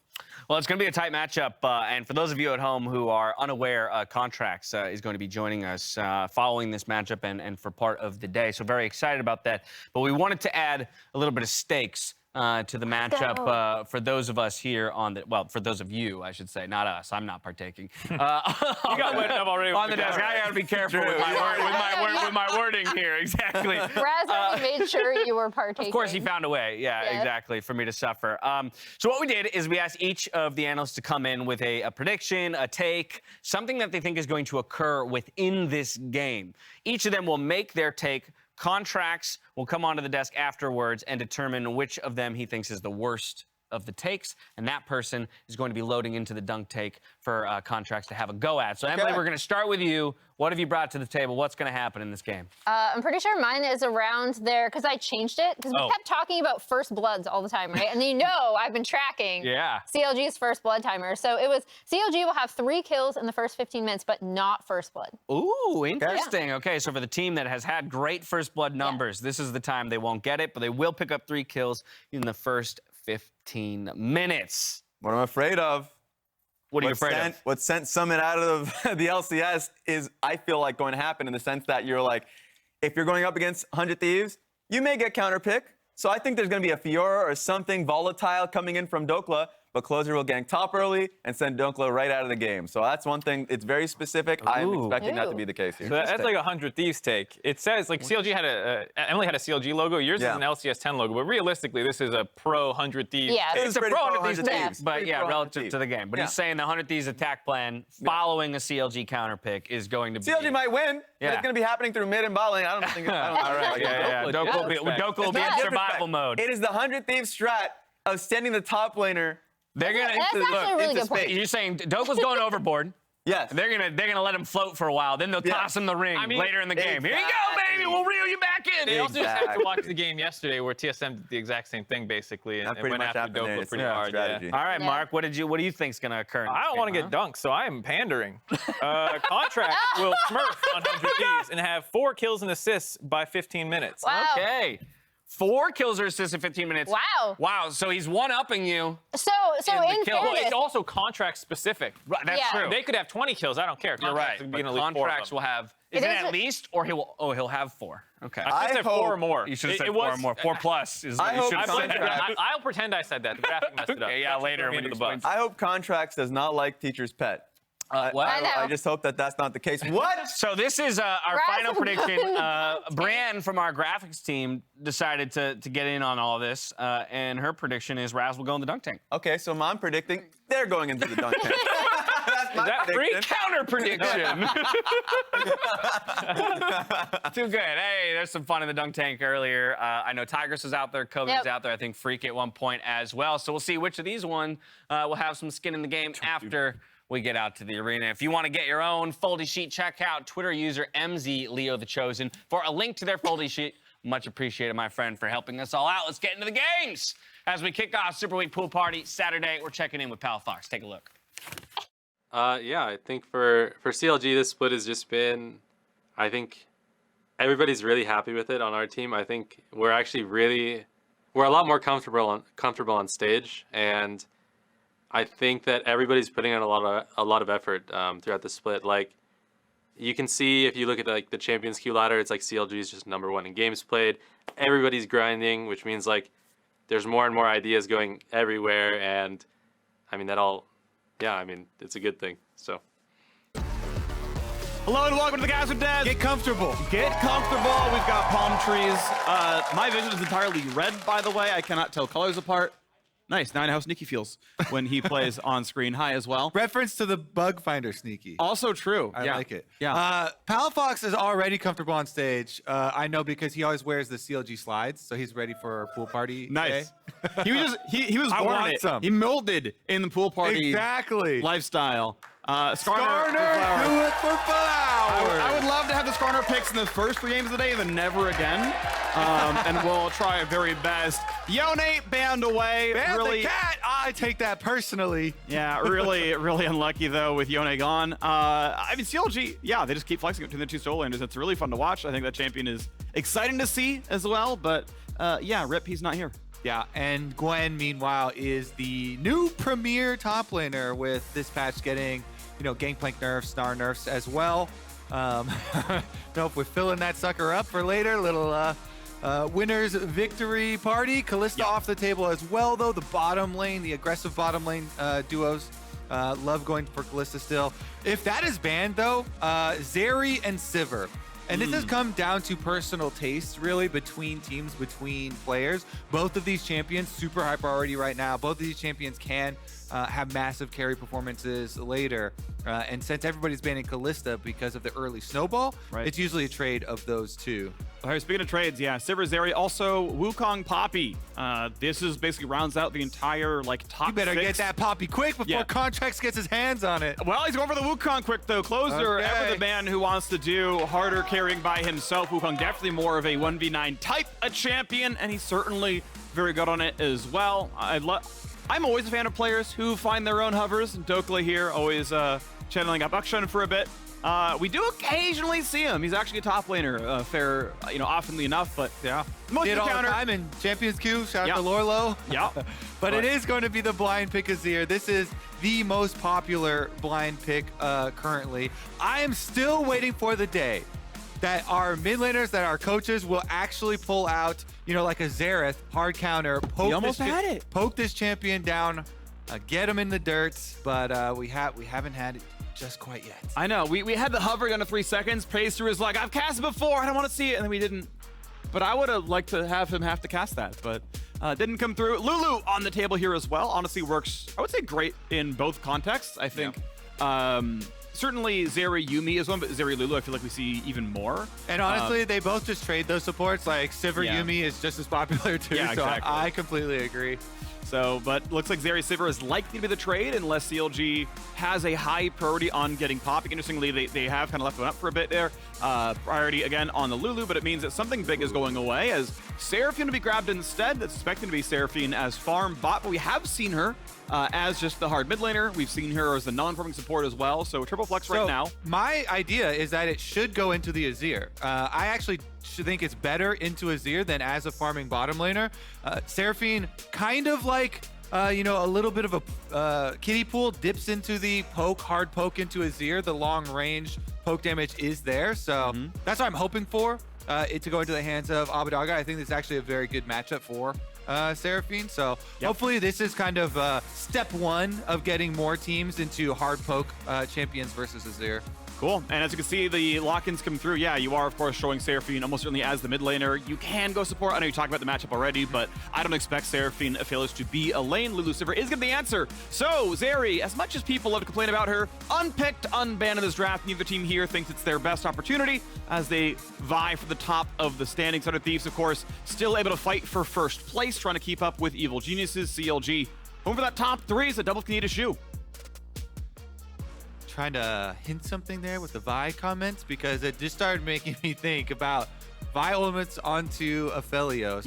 Well, it's going to be a tight matchup, and for those of you at home who are unaware, Contractz is going to be joining us following this matchup and for part of the day, so very excited about that. But we wanted to add a little bit of stakes to the matchup for those of us here on the, well, for those of you, I should say, not us. I'm not partaking. You got wet up already on the desk. I got to be careful with my wording here. Exactly. Raz already made sure you were partaking. Of course, he found a way. Yeah, exactly, for me to suffer. So what we did is we asked each of the analysts to come in with a prediction, a take, something that they think is going to occur within this game. Each of them will make their take. Contractz will come onto the desk afterwards and determine which of them he thinks is the worst of the takes, and that person is going to be loading into the dunk take for Contractz to have a go at. So, Emily, we're going to start with you. What have you brought to the table? What's going to happen in this game? I'm pretty sure mine is around there, because I changed it, because we kept talking about first bloods all the time, right? And you know I've been tracking CLG's first blood timer. So it was CLG will have 3 kills in the first 15 minutes, but not first blood. Ooh, interesting. Okay, so for the team that has had great first blood numbers, this is the time they won't get it, but they will pick up 3 kills in the first 15 minutes. What I'm afraid of. What are you afraid of? What sent Summit out of the LCS is, I feel like, going to happen in the sense that you're like, if you're going up against 100 Thieves, you may get counterpick. So I think there's going to be a Fiora or something volatile coming in from Dhokla, but Closer will gank top early and send Dhokla right out of the game. So that's one thing. It's very specific. I'm expecting that to be the case here. So that's like a 100 Thieves take. It says, like, CLG had Emily had a CLG logo. Yours is an LCS 10 logo. But realistically, this is a pro 100 Thieves. Yeah, it's a pro 100 Thieves, but pretty relative to the game. But he's saying the 100 Thieves attack plan following a CLG counter pick is going to be... CLG might win, but it's going to be happening through mid and bot lane. I don't think... All right, Dhokla will be in survival mode. It is the 100 Thieves strat of sending the top laner. They're gonna You're saying Dhokla's going overboard. Yes. They're gonna let him float for a while. Then they'll toss him the ring later in the game. Here you go, baby. We'll reel you back in. They also just had to watch the game yesterday where TSM did the exact same thing basically, and went after Dhokla pretty hard. Strategy. All right, Mark. What do you think's gonna occur? I don't want to get dunked, so I am pandering. Contractz will smurf on 100 Thieves and have 4 kills and assists by 15 minutes. Wow. Okay. 4 kills or assists in 15 minutes. Wow. Wow. So he's one-upping you. So in fairness, well, it's also Contractz specific. Right, that's true. They could have 20 kills. I don't care. You're right. But Contractz will have. Is it at least, or he'll have 4? Okay. I said 4 or more. You should have said 4 or more. 4 plus is what you should have said. I'll pretend I said that. The graphic messed it up. Yeah, later when you explain. I hope Contractz does not like Teacher's Pet. I just hope that that's not the case. What? So this is our final prediction. Bran from our graphics team decided to get in on all this, and her prediction is Raz will go in the dunk tank. Okay, so I'm predicting they're going into the dunk tank. That's my prediction. Counter prediction. Too good. Hey, there's some fun in the dunk tank earlier. I know Tigers was out there, Kobe was out there. I think Phreak at one point as well. So we'll see which of these will have some skin in the game after we get out to the arena. If you want to get your own foldy sheet, check out Twitter user MZLeoTheChosen for a link to their foldy sheet. Much appreciated, my friend, for helping us all out. Let's get into the games. As we kick off Super Week Pool Party Saturday, we're checking in with Palafox. Take a look. Yeah, I think for CLG, this split has just been, I think everybody's really happy with it on our team. I think we're actually we're a lot more comfortable on stage, and I think that everybody's putting in a lot of effort throughout the split. Like, you can see if you look at like the Champions Queue ladder, it's like CLG is just #1 in games played. Everybody's grinding, which means like there's more and more ideas going everywhere, and I mean it's a good thing. So. Hello and welcome to the Guys with Devs. Get comfortable. Get comfortable. We've got palm trees. My vision is entirely red, by the way. I cannot tell colors apart. Nice. Now I know how Sneaky feels when he plays on screen. Hi as well. Reference to the bug finder Sneaky. Also true. I like it. Yeah. Palafox is already comfortable on stage. I know because he always wears the CLG slides, so he's ready for our pool party. Nice. He was born in it. He molded in the pool party lifestyle. Skarner, do it for flowers. I would love to have the Skarner picks in the first 3 games of the day, and then never again. And we'll try our very best. Yone banned away. Ban really, the cat. I take that personally. Yeah, really unlucky though with Yone gone. I mean, CLG, yeah, they just keep flexing between the two solo laners. It's really fun to watch. I think that champion is exciting to see as well. But yeah, rip, he's not here. Yeah, and Gwen, meanwhile, is the new premier top laner with this patch getting, Gangplank nerfs, Star nerfs as well. Know if we're filling that sucker up for later. Little winners victory party. Kalista off the table as well, though. The bottom lane, the aggressive bottom lane duos. Love going for Kalista still. If that is banned, though, Zeri and Sivir. And this has come down to personal taste, really, between teams, between players. Both of these champions, super high priority right now. Both of these champions can have massive carry performances later. And since everybody's banning Kalista because of the early snowball, it's usually a trade of those two. All right, speaking of trades, yeah, Sivir, Zeri, also Wukong, Poppy. This is basically rounds out the entire top. You better get that Poppy quick before Contractz gets his hands on it. Well, he's going for the Wukong quick though. Closer, ever the man who wants to do harder carrying by himself. Wukong definitely more of a 1v9 type of champion, and he's certainly very good on it as well. I'm always a fan of players who find their own hovers. Dhokla here, always channeling up Akshan for a bit. We do occasionally see him. He's actually a top laner, oftenly enough, but yeah. Most of the counter. Time in Champions Queue, shout out to Lorlo. Yeah. But it is going to be the blind pick Azir. This is the most popular blind pick currently. I am still waiting for the day that our mid laners, that our coaches will actually pull out, like a Xerath hard counter, poke this champion down, get him in the dirt, but we haven't had it just quite yet. I know. We had the hover down to 3 seconds. Praise through is like, I've cast it before. I don't want to see it. And then we didn't. But I would have liked to have him have to cast that, but didn't come through. Lulu on the table here as well. Honestly works, I would say, great in both contexts. I think certainly Zeri Yuumi is one, but Zeri Lulu I feel like we see even more. And honestly, they both just trade those supports. Like Sivir Yuumi is just as popular too. Yeah, exactly. So I completely agree. So, but looks like Zeri Sivir is likely to be the trade unless CLG has a high priority on getting Poppy. Interestingly, they have kind of left one up for a bit there. Priority again on the Lulu, but it means that something big is going away as Seraphine to be grabbed instead. That's expecting to be Seraphine as farm bot, but we have seen her as just the hard mid laner. We've seen her as the non-farming support as well. So triple flex right now. My idea is that it should go into the Azir. I actually should think it's better into Azir than as a farming bottom laner. Seraphine kind of like a little bit of a kiddie pool, dips into the hard poke into Azir. The long range poke damage is there, so that's what I'm hoping for, it to go into the hands of Abbedagge. I think this is actually a very good matchup for Seraphine, so hopefully this is kind of step one of getting more teams into hard poke champions versus Azir. Cool. And as you can see, the lock-ins come through. Yeah, you are, of course, showing Seraphine almost certainly as the mid laner. You can go support. I know you talked about the matchup already, but I don't expect Seraphine Aphelios to be a lane. Lulu Sivir is going to be the answer. So, Zeri, as much as people love to complain about her, unpicked, unbanned in this draft, neither team here thinks it's their best opportunity as they vie for the top of the standings. Under Thieves, of course, still able to fight for first place, trying to keep up with Evil Geniuses. CLG over that top 3 is a double can eat a shoe. Trying to hint something there with the Vi comments because it just started making me think about Vi ultimates onto Aphelios.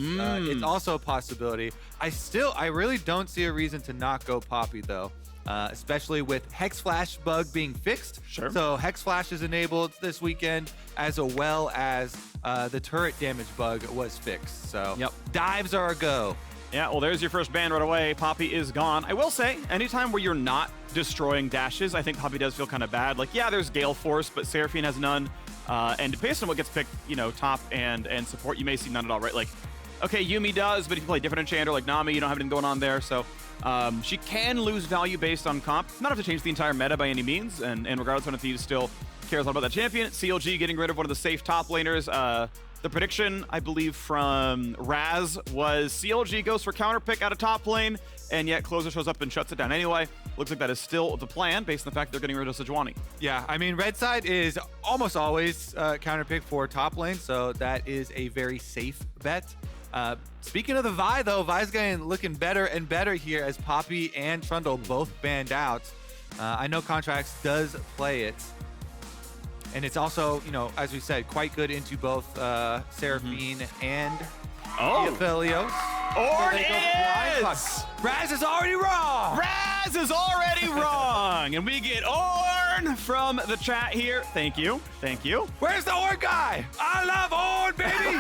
It's also a possibility. I really don't see a reason to not go Poppy though. Especially with Hex Flash bug being fixed. Sure. So Hex Flash is enabled this weekend, as well as the turret damage bug was fixed. So dives are a go. Yeah, well, there's your first ban right away. Poppy is gone. I will say, anytime where you're not destroying dashes, I think Poppy does feel kind of bad. Like, yeah, there's Gale Force, but Seraphine has none. And based on what gets picked, you know, top and support, you may see none at all, right? Like, okay, Yuumi does, but if you play different enchanter like Nami, you don't have anything going on there. So she can lose value based on comp. Not have to change the entire meta by any means. And regardless, one of Thieves still cares a lot about that champion. CLG getting rid of one of the safe top laners. The prediction, I believe, from Raz was CLG goes for counter pick out of top lane, and yet Closer shows up and shuts it down anyway. Looks like that is still the plan based on the fact they're getting rid of Sejuani. Yeah, I mean, red side is almost always counter pick for top lane, so that is a very safe bet. Speaking of the Vi, though, Vi's looking better and better here as Poppy and Trundle both banned out. I know Contractz does play it. And it's also, you know, as we said, quite good into both Seraphine and Aphelios. Ornn is! Raz is already wrong! Raz is already wrong! And we get Ornn from the chat here. Thank you. Thank you. Where's the Ornn guy? I love Ornn, baby!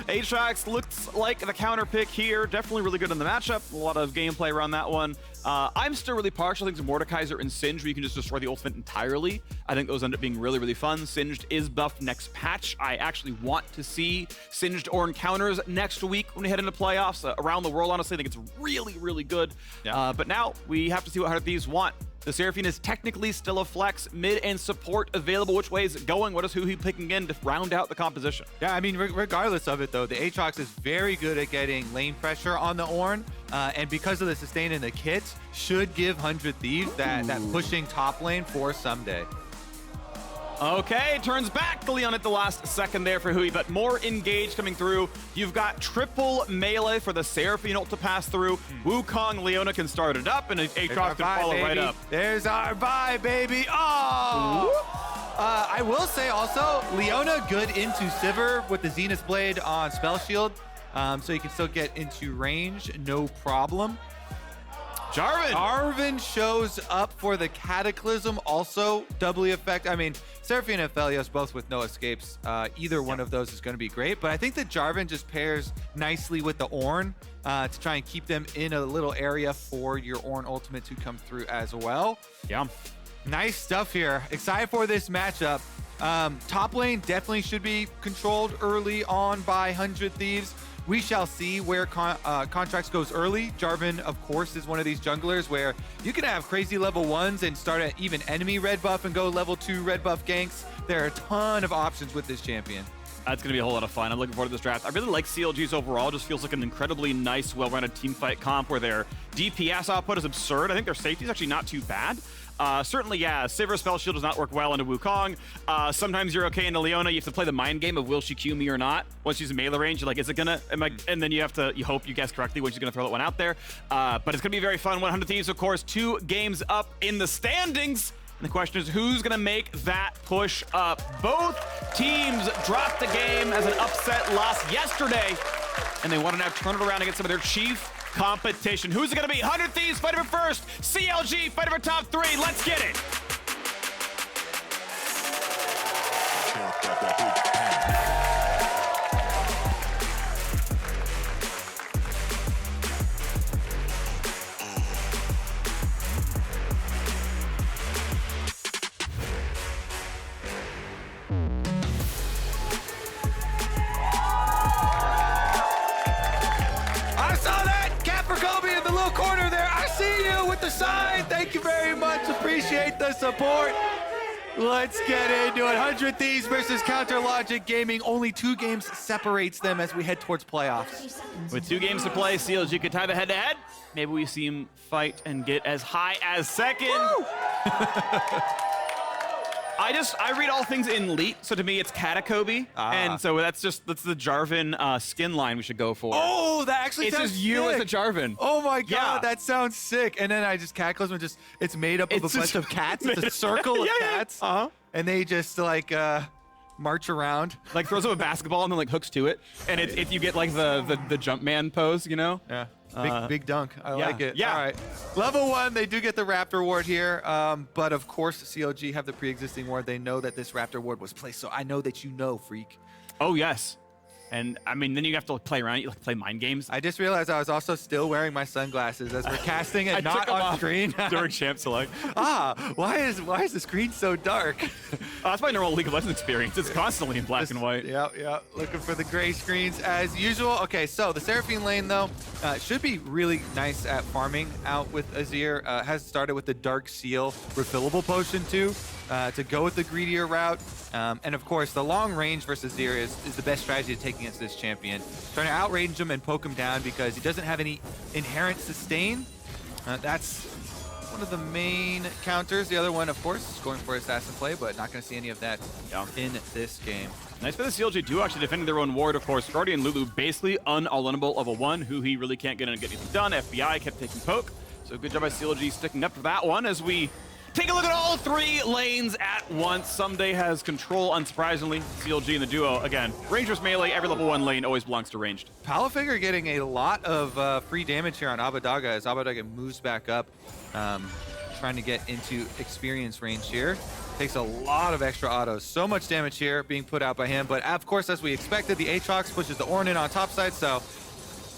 Aatrox looks like the counter pick here. Definitely really good in the matchup. A lot of gameplay around that one. I'm still really partial to things Mordekaiser and Singed, where you can just destroy the ultimate entirely. I think those end up being really, really fun. Singed is buffed next patch. I actually want to see Singed Ornn counters next week when we head into playoffs. Around the world, honestly, I think it's really, really good. Yeah. But now we have to see what 100 Thieves want. The Seraphine is technically still a flex, mid and support available. Which way is it going? What is huhi picking in to round out the composition? Yeah, I mean, regardless of it, though, the Aatrox is very good at getting lane pressure on the Ornn. And because of the sustain in the kit, should give 100 Thieves that pushing top lane for Ssumday. Okay, turns back the Leon at the last second there for huhi, but more engaged coming through. You've got triple melee for the Seraphine ult to pass through. Wukong, Leona can start it up, and Aatrox can follow right up. There's our Vi, baby. Oh! I will say also, Leona good into Sivir with the Zenith Blade on Spell Shield, so you can still get into range, no problem. Jarvan shows up for the Cataclysm, also doubly effective. I mean, Seraphine and Aphelios both with no escapes. Either one of those is going to be great, but I think that Jarvan just pairs nicely with the Ornn to try and keep them in a little area for your Ornn ultimate to come through as well. Yeah. Nice stuff here. Excited for this matchup. Top lane definitely should be controlled early on by 100 Thieves. We shall see where Contractz goes early. Jarvan, of course, is one of these junglers where you can have crazy level 1s and start at even enemy red buff and go level 2 red buff ganks. There are a ton of options with this champion. That's going to be a whole lot of fun. I'm looking forward to this draft. I really like CLG's overall. Just feels like an incredibly nice, well-rounded teamfight comp where their DPS output is absurd. I think their safety is actually not too bad. Certainly, yeah, Sivir Spell Shield does not work well into Wukong. Sometimes you're okay into Leona. You have to play the mind game of will she Q me or not. Once she's in melee range, you're like, is it gonna, and then you hope you guess correctly when she's gonna throw that one out there. But it's gonna be very fun. 100 Thieves, of course, 2 games up in the standings. And the question is, who's gonna make that push up? Both teams dropped the game as an upset loss yesterday, and they want to now turn it around against some of their chief competition. Who's it gonna be? 100 Thieves fighting for first. CLG fighting for top 3. Let's get it. The sign. Thank you very much. Appreciate the support. Let's get into it. 100 Thieves versus Counter Logic Gaming. Only 2 games separates them as we head towards playoffs. With 2 games to play, CLG could tie the head-to-head. Maybe we see him fight and get as high as second. I read all things in Elite, so to me it's Catacoby, and so that's the Jarvan skin line we should go for. Oh, that actually it's sounds just you sick. as a Jarvan. Oh my god, that sounds sick. And then I just Cataclysm, it's made up of a bunch of cats. It's a circle of cats, and they just like march around. Like throws up a basketball and then like hooks to it. And if you get like the jump man pose, you know? Yeah. Big dunk. I yeah. like it. Yeah. All right. Level 1, they do get the Raptor ward here. But of course, CLG have the pre-existing ward. They know that this Raptor ward was placed. So I know that you know, Phreak. Oh, yes. And I mean, then you have to play around. You have to play mind games. I just realized I was also still wearing my sunglasses as we're casting and not on screen during champ select. Why is the screen so dark? That's my normal League of Legends experience. It's constantly in black and white. Yeah. Looking for the gray screens as usual. Okay, so the Seraphine lane though should be really nice at farming out with Azir. Has started with the Dark Seal refillable potion too. To go with the greedier route. And of course, the long range versus Azir is the best strategy to take against this champion. Trying to outrange him and poke him down because he doesn't have any inherent sustain. That's one of the main counters. The other one, of course, is going for assassin play, but not going to see any of that in this game. Nice for the CLG duo actually defending their own ward, of course. Guardian Lulu basically unalienable of a one. Huhi really can't get in and get anything done. FBI kept taking poke. So good job by CLG sticking up for that one as we take a look at all 3 lanes at once. Ssumday has control, unsurprisingly. CLG and the duo, again, Rangers melee, every level 1 lane always belongs to ranged. Palafox getting a lot of free damage here on Abbedagge as Abbedagge moves back up, trying to get into experience range here. Takes a lot of extra autos. So much damage here being put out by him, but of course, as we expected, the Aatrox pushes the Ornn in on top side, so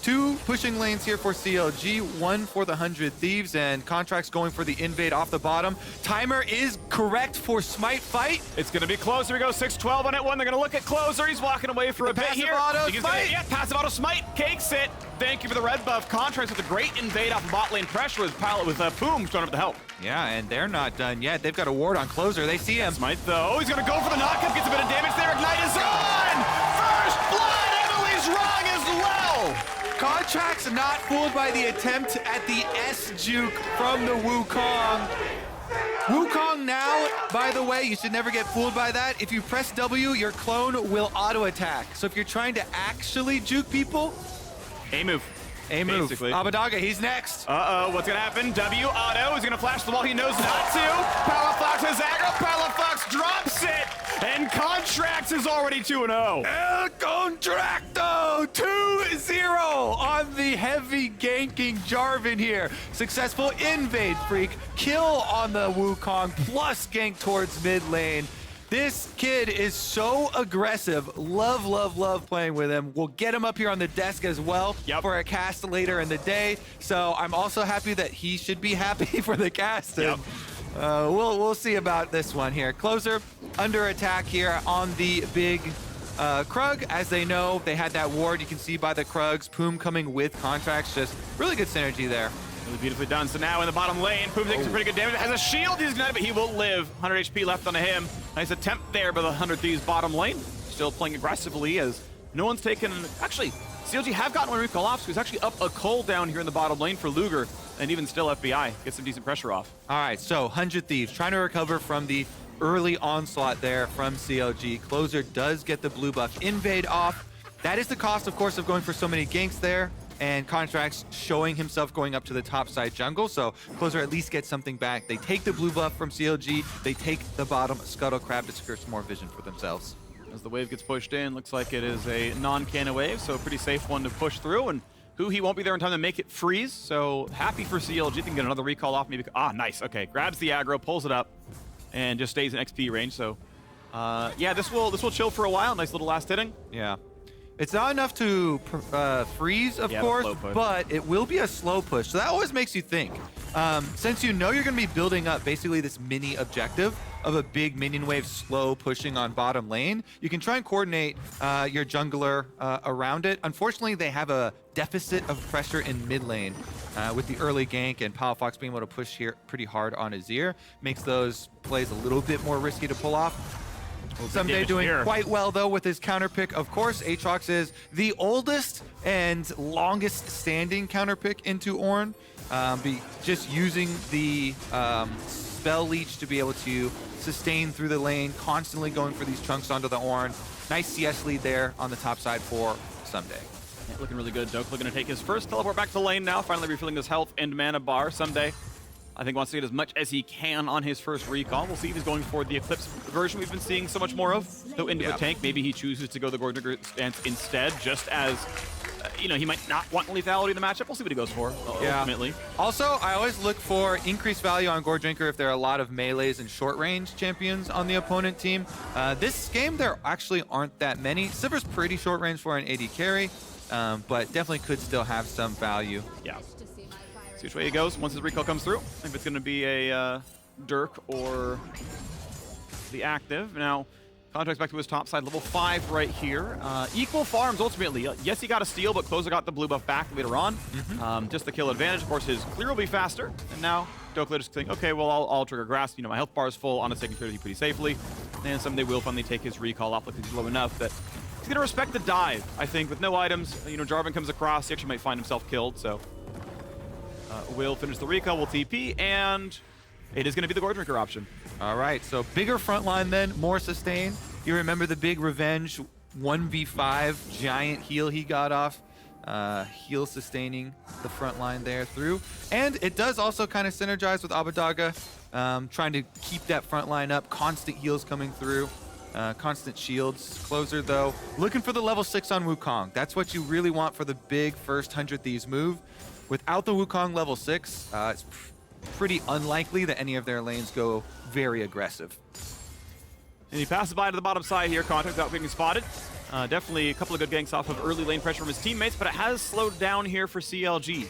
2 pushing lanes here for CLG, 1 for the 100 Thieves, and Contractz going for the invade off the bottom. Timer is correct for Smite fight. It's going to be closer. We go 6-12 on it. They're going to look at closer. He's walking away for a bit here. Passive auto Smite. Passive auto Smite. Cakes it. Thank you for the red buff. Contractz with a great invade off of bot lane pressure with Poome showing up to help. Yeah, and they're not done yet. They've got a ward on closer. They see him. Smite, though. Oh, he's going to go for the knockup. Gets a bit of damage there. Ignite is on! First blood! Emily's wrong as well! Contractz not fooled by the attempt at the S-juke from the Wukong. Wukong now, by the way, you should never get fooled by that. If you press W, your clone will auto-attack. So if you're trying to actually juke people, A-move. A-move. Basically. Abbedagge, he's next. Uh-oh, what's gonna happen? W auto is gonna flash the wall. He knows not to. Palafox has aggro. Palafox drops it. And Contractz is already 2-0. El Contracto 2-0 on the heavy ganking Jarvan here. Successful invade, Phreak. Kill on the Wukong, plus gank towards mid lane. This kid is so aggressive. Love playing with him. We'll get him up here on the desk as well for a cast later in the day. So I'm also happy that he should be happy for the cast. We'll see about this one here. Closer under attack here on the big Krug. As they know, they had that ward. You can see by the Krugs. Poome coming with Contractz. Just really good synergy there. Really beautifully done. So now in the bottom lane, Poome takes some pretty good damage. Has a shield, he's ignited, but he will live. 100 HP left on him. Nice attempt there by the 100 Thieves bottom lane. Still playing aggressively as no one's taken... Actually, CLG have gotten one recall off, so he's actually up a cooldown here in the bottom lane for Luger. And even still, FBI gets some decent pressure off. All right, so 100 Thieves trying to recover from the early onslaught there from CLG. Closer does get the blue buff invade off. That is the cost, of course, of going for so many ganks there. And Contractz showing himself going up to the top side jungle, so Closer at least gets something back. They take the blue buff from CLG, they take the bottom Scuttle Crab to secure some more vision for themselves. As the wave gets pushed in, looks like it is a non-canna wave, so a pretty safe one to push through, and Huhi won't be there in time to make it freeze, so happy for CLG. They can get another recall off, maybe. Ah, nice, okay. Grabs the aggro, pulls it up, and just stays in XP range, so yeah, this will chill for a while. Nice little last hitting. Yeah. It's not enough to freeze, of course, but it will be a slow push. So that always makes you think. Since you know you're going to be building up basically this mini objective of a big minion wave slow pushing on bottom lane, you can try and coordinate your jungler around it. Unfortunately, they have a deficit of pressure in mid lane with the early gank, and Palafox being able to push here pretty hard on Azir makes those plays a little bit more risky to pull off. Ssumday doing quite well, though, with his counter pick. Of course, Aatrox is the oldest and longest standing counter pick into Ornn. Just using the spell leech to be able to sustain through the lane, constantly going for these chunks onto the Ornn. Nice CS lead there on the top side for Ssumday. Yeah, looking really good. Dhokla going to take his first teleport back to the lane now, finally refilling his health and mana bar. Ssumday I think wants to get as much as he can on his first recall. We'll see if he's going for the Eclipse version we've been seeing so much more of. So into a tank, maybe he chooses to go the Goredrinker stance instead, just as, you know, he might not want lethality in the matchup. We'll see what he goes for, ultimately. Also, I always look for increased value on Goredrinker if there are a lot of melees and short-range champions on the opponent team. This game, there actually aren't that many. Sivir's pretty short-range for an AD carry, but definitely could still have some value. Yeah. See which way he goes once his recall comes through. If it's going to be a Dirk or the active. Now, Contractz back to his top side, level 5 right here. Equal farms, ultimately. Yes, he got a steal, but Closer got the blue buff back later on. Just the kill advantage. Of course, his clear will be faster. And now, Dhokla just thinking, okay, well, I'll trigger grass. You know, my health bar is full. On a second turn, pretty safely. And Ssumday will finally take his recall off, like he's low enough that he's going to respect the dive, I think. With no items, you know, Jarvan comes across. He actually might find himself killed, so... will finish the recall, will TP, and it is going to be the Goredrinker option. All right, so bigger front line then, more sustain. You remember the big revenge 1v5 giant heal he got off. Heal sustaining the front line there through. And it does also kind of synergize with Abbedagge, trying to keep that front line up, constant heals coming through. Constant shields. Closer, though, looking for the level 6 on Wukong. That's what you really want for the big first 100 Thieves move. Without the Wukong level 6, it's pretty unlikely that any of their lanes go very aggressive. And he passes by to the bottom side here. Contractz without being spotted. Definitely a couple of good ganks off of early lane pressure from his teammates, but it has slowed down here for CLG.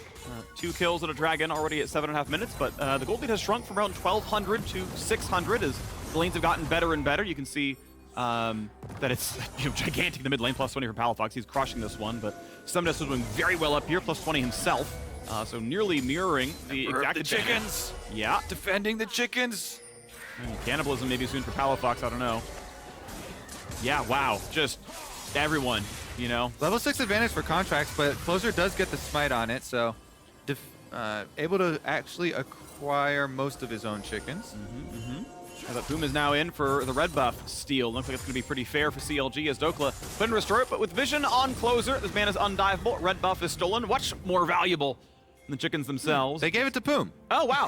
2 kills and a dragon already at 7.5 minutes, but the gold lead has shrunk from around 1,200 to 600 as the lanes have gotten better and better. You can see that it's gigantic in the mid lane, plus 20 for Palafox. He's crushing this one, but Ssumday is doing very well up here, plus 20 himself. So nearly mirroring the exact chickens. Yeah. Defending the chickens. Cannibalism maybe soon for Palafox, I don't know. Yeah, wow. Just everyone, you know. Level 6 advantage for Contractz, but Closer does get the smite on it, so able to actually acquire most of his own chickens. Poome is now in for the red buff steal. Looks like it's going to be pretty fair for CLG as Dhokla couldn't restore it, but with vision on Closer, this man is undiveable. Red buff is stolen. Much more valuable than the chickens themselves. They gave it to Poome. Oh, wow.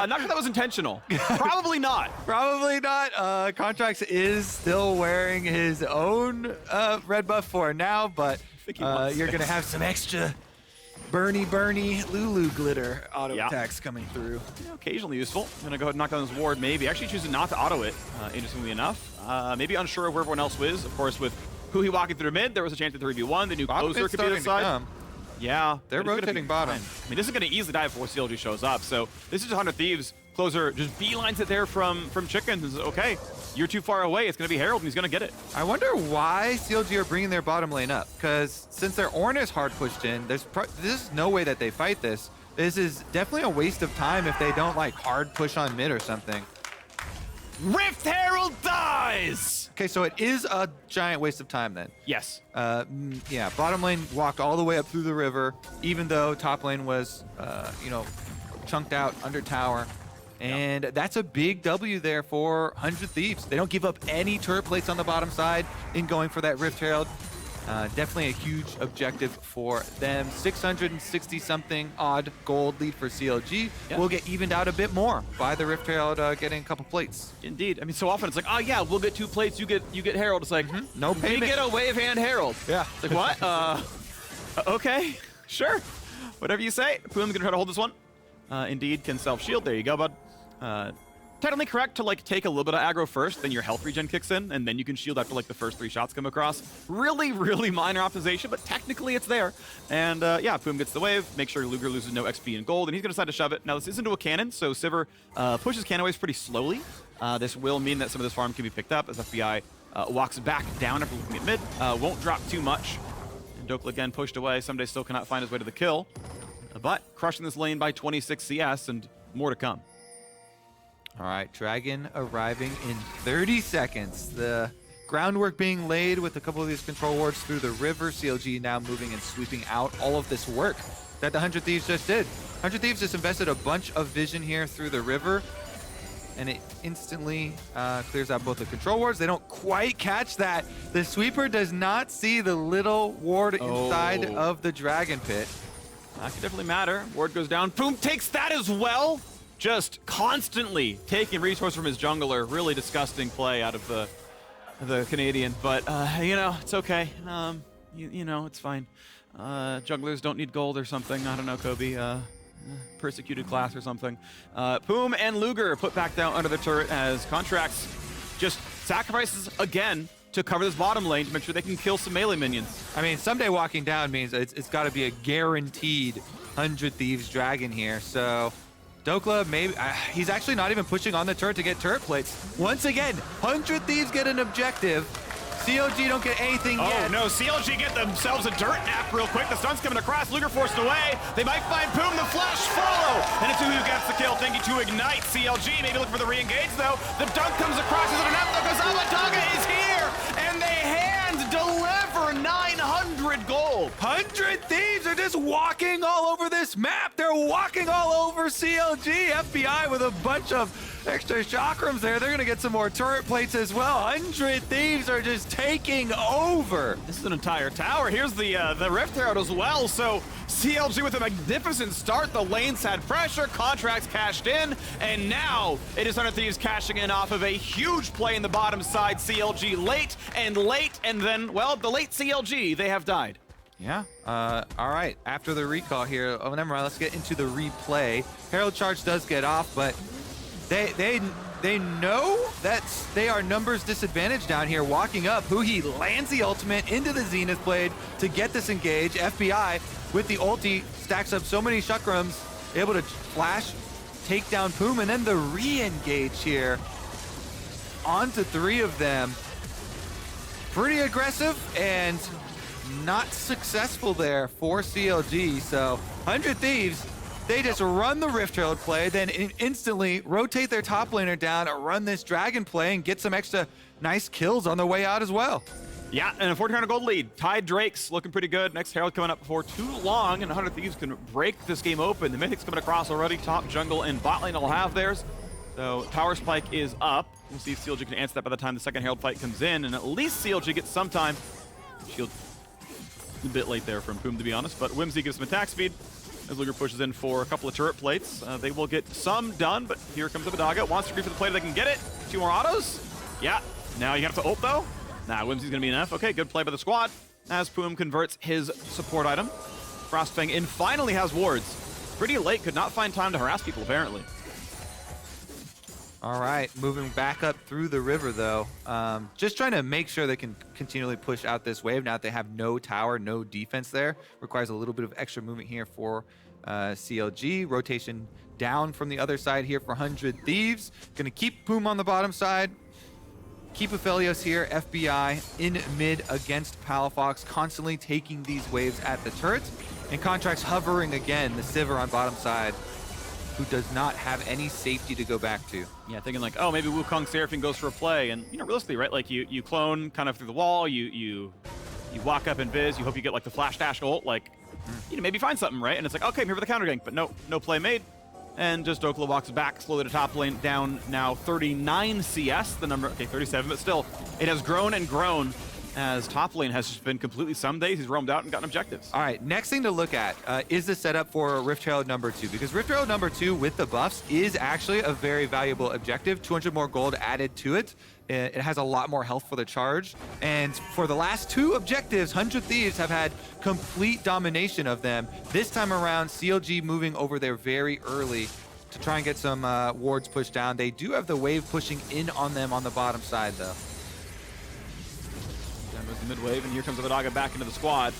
Not sure that was intentional. Probably not. Probably not. Contractz is still wearing his own red buff for now, but you're going to have some extra Bernie Lulu glitter auto attacks coming through. Yeah, occasionally useful. I'm going to go ahead and knock down this ward maybe. Actually choosing not to auto it, interestingly enough. Maybe unsure of where everyone else is. Of course, with huhi walking through mid, there was a chance at 3v1. The new Closer could be the side. Yeah. They're rotating bottom. I mean, this is going to easily die before CLG shows up. So this is 100 Thieves. Closer just beelines it there from chickens and says, okay, you're too far away. It's going to be Herald, and he's going to get it. I wonder why CLG are bringing their bottom lane up. Because since their Ornn is hard pushed in, there's no way that they fight this. This is definitely a waste of time if they don't, like, hard push on mid or something. Rift Herald dies! Okay, so it is a giant waste of time then. Yes. Yeah, bottom lane walked all the way up through the river, even though top lane was, chunked out under tower. And that's a big W there for 100 Thieves. They don't give up any turret plates on the bottom side in going for that Rift Herald. Definitely a huge objective for them. 660-something odd gold lead for CLG. Will get evened out a bit more by the Rift Herald getting a couple plates. Indeed. I mean, so often it's like, oh yeah, we'll get 2 plates, you get Herald. It's like, no payment. We get a wave hand Herald. Yeah. It's like, what? Okay, sure. Whatever you say. Poome's going to try to hold this one. Indeed, can self-shield. There you go, bud. Technically correct to like take a little bit of aggro first, then your health regen kicks in, and then you can shield after like the first 3 shots come across. Really, really minor optimization, but technically it's there. And yeah, Poome gets the wave, make sure Luger loses no XP and gold, and he's gonna decide to shove it. Now this is into a cannon, so Sivir pushes cannon waves pretty slowly. This will mean that some of this farm can be picked up as FBI walks back down after looking at mid. Won't drop too much. And Dhokla again pushed away. Ssumday still cannot find his way to the kill, but crushing this lane by 26 CS and more to come. All right, Dragon arriving in 30 seconds. The groundwork being laid with a couple of these control wards through the river. CLG now moving and sweeping out all of this work that the 100 Thieves just did. 100 Thieves just invested a bunch of vision here through the river, and it instantly clears out both the control wards. They don't quite catch that. The sweeper does not see the little ward inside of the dragon pit. That could definitely matter. Ward goes down. Poome takes that as well. just constantly taking resource from his jungler. Really disgusting play out of the Canadian, but you know, it's okay. You know, it's fine. Junglers don't need gold or something. I don't know, Kobe. Persecuted class or something. Poome and Luger put back down under the turret as Contractz just sacrifices again to cover this bottom lane to make sure they can kill some melee minions. I mean, Ssumday walking down means it's got to be a guaranteed 100 Thieves Dragon here. So Dhokla, maybe he's actually not even pushing on the turret to get turret plates. Once again, 100 Thieves get an objective. CLG don't get anything yet. Oh no, CLG get themselves a dirt nap real quick. The stun's coming across, Luger forced away. They might find Poome, the flash follow. And it's who gets the kill, thinking to ignite. CLG maybe looking for the re-engage though. The dunk comes across, is it enough though? Because Abbedagge is here, and they hand deliver 900 gold. 100 Thieves are just walking all over this map. They're walking all over CLG. FBI with a bunch of extra chakrams there. They're gonna get some more turret plates as well. 100 Thieves are just taking over. This is an entire tower. Here's the Rift Herald as well. So CLG with a magnificent start. The lanes had pressure. Contractz cashed in, and now it is 100 Thieves cashing in off of a huge play in the bottom side. CLG late, and then, well, the late CLG, they have died. Yeah. All right. After the recall here, oh, never mind. Let's get into the replay. Herald Charge does get off, but they know that they are numbers disadvantaged down here. Walking up, huhi lands the ultimate into the Zenith Blade to get this engage. FBI with the ulti stacks up so many chakrams, able to flash, take down Poome, and then the re-engage here onto 3 of them. Pretty aggressive and not successful there for CLG. So 100 Thieves, they just run the Rift Herald play, then instantly rotate their top laner down, run this Dragon play, and get some extra nice kills on their way out as well. Yeah, and a 1,400 gold lead. Tide Drakes looking pretty good. Next Herald coming up before too long, and 100 Thieves can break this game open. The Mythic's coming across already. Top, jungle, and bot lane all have theirs. So Tower Spike is up. We'll see if CLG can answer that by the time the second Herald fight comes in, and at least CLG gets some time. Shield a bit late there from Poome, to be honest, but Whimsy gives some attack speed. As Luger pushes in for a couple of turret plates. They will get some done, but here comes Abbedagge. Wants to creep for the plate if they can get it. 2 more autos. Yeah, now you have to ult though. Nah, Whimsy's gonna be enough. Okay, good play by the squad. As Poome converts his support item. Frostfang in finally has wards. Pretty late, could not find time to harass people apparently. All right, moving back up through the river though. Just trying to make sure they can continually push out this wave now that they have no tower, no defense there. Requires a little bit of extra movement here for CLG. Rotation down from the other side here for 100 Thieves. Gonna keep Poome on the bottom side. Keep Aphelios here, FBI in mid against Palafox, constantly taking these waves at the turrets. And Contractz hovering again, the Sivir on bottom side, who does not have any safety to go back to. Yeah, thinking like, oh, maybe Wukong Seraphine goes for a play. And, you know, realistically, right, like you clone kind of through the wall, you walk up in Viz, you hope you get like the flash dash ult, like, you know, maybe find something, right? And it's like, okay, I'm here for the counter gank, but no play made. And just Dhokla walks back slowly to top lane, down now 39 CS, the number, okay, 37, but still, it has grown and grown as top lane has just been completely Ssumday. He's roamed out and gotten objectives. All right, next thing to look at is the setup for Rift Herald number 2, because Rift Herald number 2 with the buffs is actually a very valuable objective. 200 more gold added to it. It has a lot more health for the charge. And for the last 2 objectives, 100 Thieves have had complete domination of them. This time around, CLG moving over there very early to try and get some wards pushed down. They do have the wave pushing in on them on the bottom side, though. Down goes the mid wave, and here comes Abbedagge back into the squad.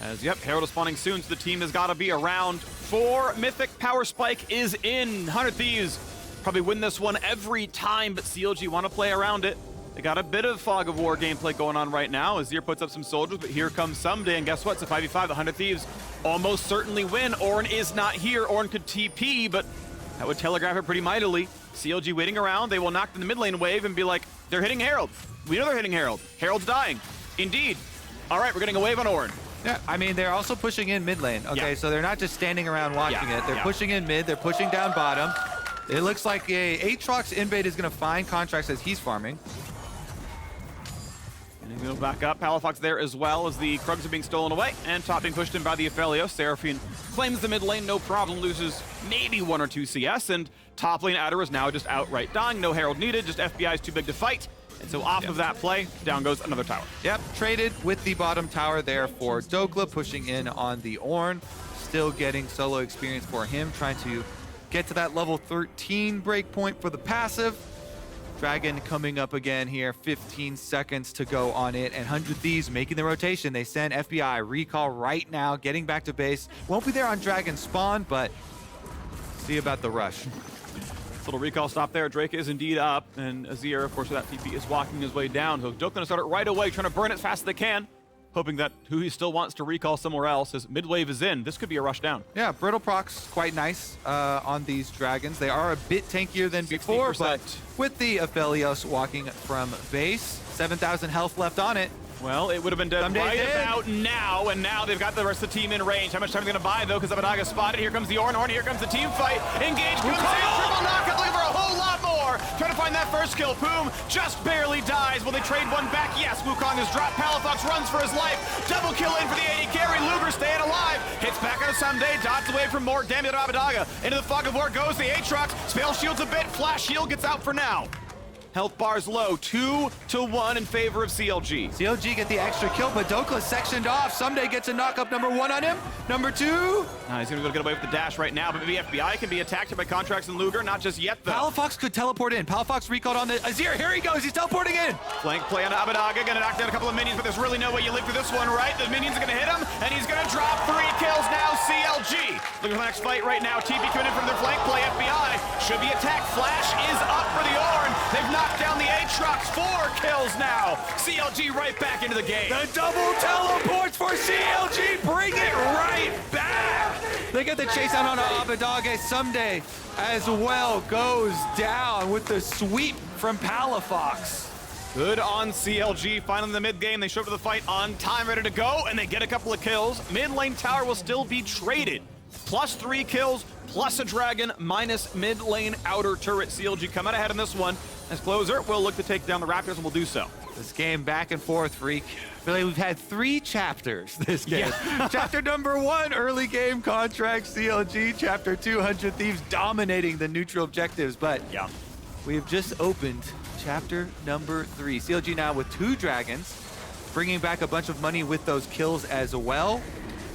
As, yep, Herald is spawning soon, so the team has got to be around 4. Mythic Power Spike is in. 100 Thieves probably win this one every time, but CLG want to play around it. They got a bit of Fog of War gameplay going on right now. Azir puts up some soldiers, but here comes Ssumday, and guess what? It's a 5v5. The 100 Thieves almost certainly win. Ornn is not here. Ornn could TP, but that would telegraph it pretty mightily. CLG waiting around. They will knock the mid lane wave and be like, they're hitting Herald. We know they're hitting Herald. Herald's dying. Indeed. All right, we're getting a wave on Ornn. Yeah, I mean, they're also pushing in mid lane. Okay, so they're not just standing around watching it. They're pushing in mid. They're pushing down bottom. It looks like a Aatrox invade is going to find Contractz as he's farming. And he'll go back up. Palafox there as well as the Krugs are being stolen away. And top being pushed in by the Aphelios. Seraphine claims the mid lane, no problem, loses maybe 1 or 2 CS. And top lane Adder is now just outright dying. No Herald needed, just FBI is too big to fight. And so off of that play, down goes another tower. Yep, traded with the bottom tower there for Dhokla, pushing in on the Ornn. Still getting solo experience for him, trying to get to that level 13 breakpoint for the passive. Dragon coming up again here, 15 seconds to go on it, and 100 Thieves making the rotation. They send FBI recall right now, getting back to base. Won't be there on Dragon spawn, but see about the rush. Little recall stop there. Drake is indeed up, and Azir, of course, with that TP, is walking his way down. So Dhokla gonna start it right away, trying to burn it as fast as they can, hoping that huhi still wants to recall somewhere else as mid wave is in. This could be a rush down. Yeah, brittle procs quite nice on these dragons. They are a bit tankier than before, but with the Aphelios walking from base, 7,000 health left on it. Well, it would have been dead right about now, and now they've got the rest of the team in range. How much time are they going to buy, though, because Abbedagge spotted. Here comes the Ornn. Here comes the team fight. Engage comes in. Triple knockup, looking for a whole lot more. Trying to find that first kill. Poome just barely dies. Will they trade one back? Yes, Wukong is dropped. Palafox runs for his life. Double kill in for the AD carry. Luger staying alive. Hits back on Ssumday. Dodged away from more damage to Abbedagge. Into the fog of war goes the Aatrox. Spell shields a bit. Flash shield gets out for now. Health bars low, 2-1 in favor of CLG. CLG get the extra kill, but Dhokla sectioned off. Ssumday gets a knock-up number 1 on him. Number 2. He's gonna go get away with the dash right now, but maybe FBI can be attacked by Contractz and Luger. Not just yet, though. Palafox could teleport in. Palafox recalled on the Azir. Here he goes. He's teleporting in. Flank play on Abbedagge. Gonna knock down a couple of minions, but there's really no way you live through this one, right? The minions are gonna hit him, and he's gonna drop 3 kills now. CLG looking for the next fight right now. TP coming in from their flank play. FBI should be attacked. Flash is up for the Ornn. They've knocked down the Aatrox. 4 kills now. CLG right back into the game. The double teleports for CLG. Bring it right back. They get the chase out on Abbedagge. Ssumday as well goes down with the sweep from Palafox. Good on CLG. Finally in the mid game, they show up to the fight on time, ready to go, and they get a couple of kills. Mid lane tower will still be traded. Plus 3 kills, plus a dragon, minus mid lane outer turret. CLG come out ahead in this one. As closer, we'll look to take down the Raptors, and we'll do so. This game back and forth, Phreak. I feel like we've had 3 chapters this game. Yeah. Chapter number 1, early game Contractz, CLG. Chapter 2, 100 Thieves dominating the neutral objectives. But yeah, we've just opened chapter number 3. CLG now with 2 dragons, bringing back a bunch of money with those kills as well.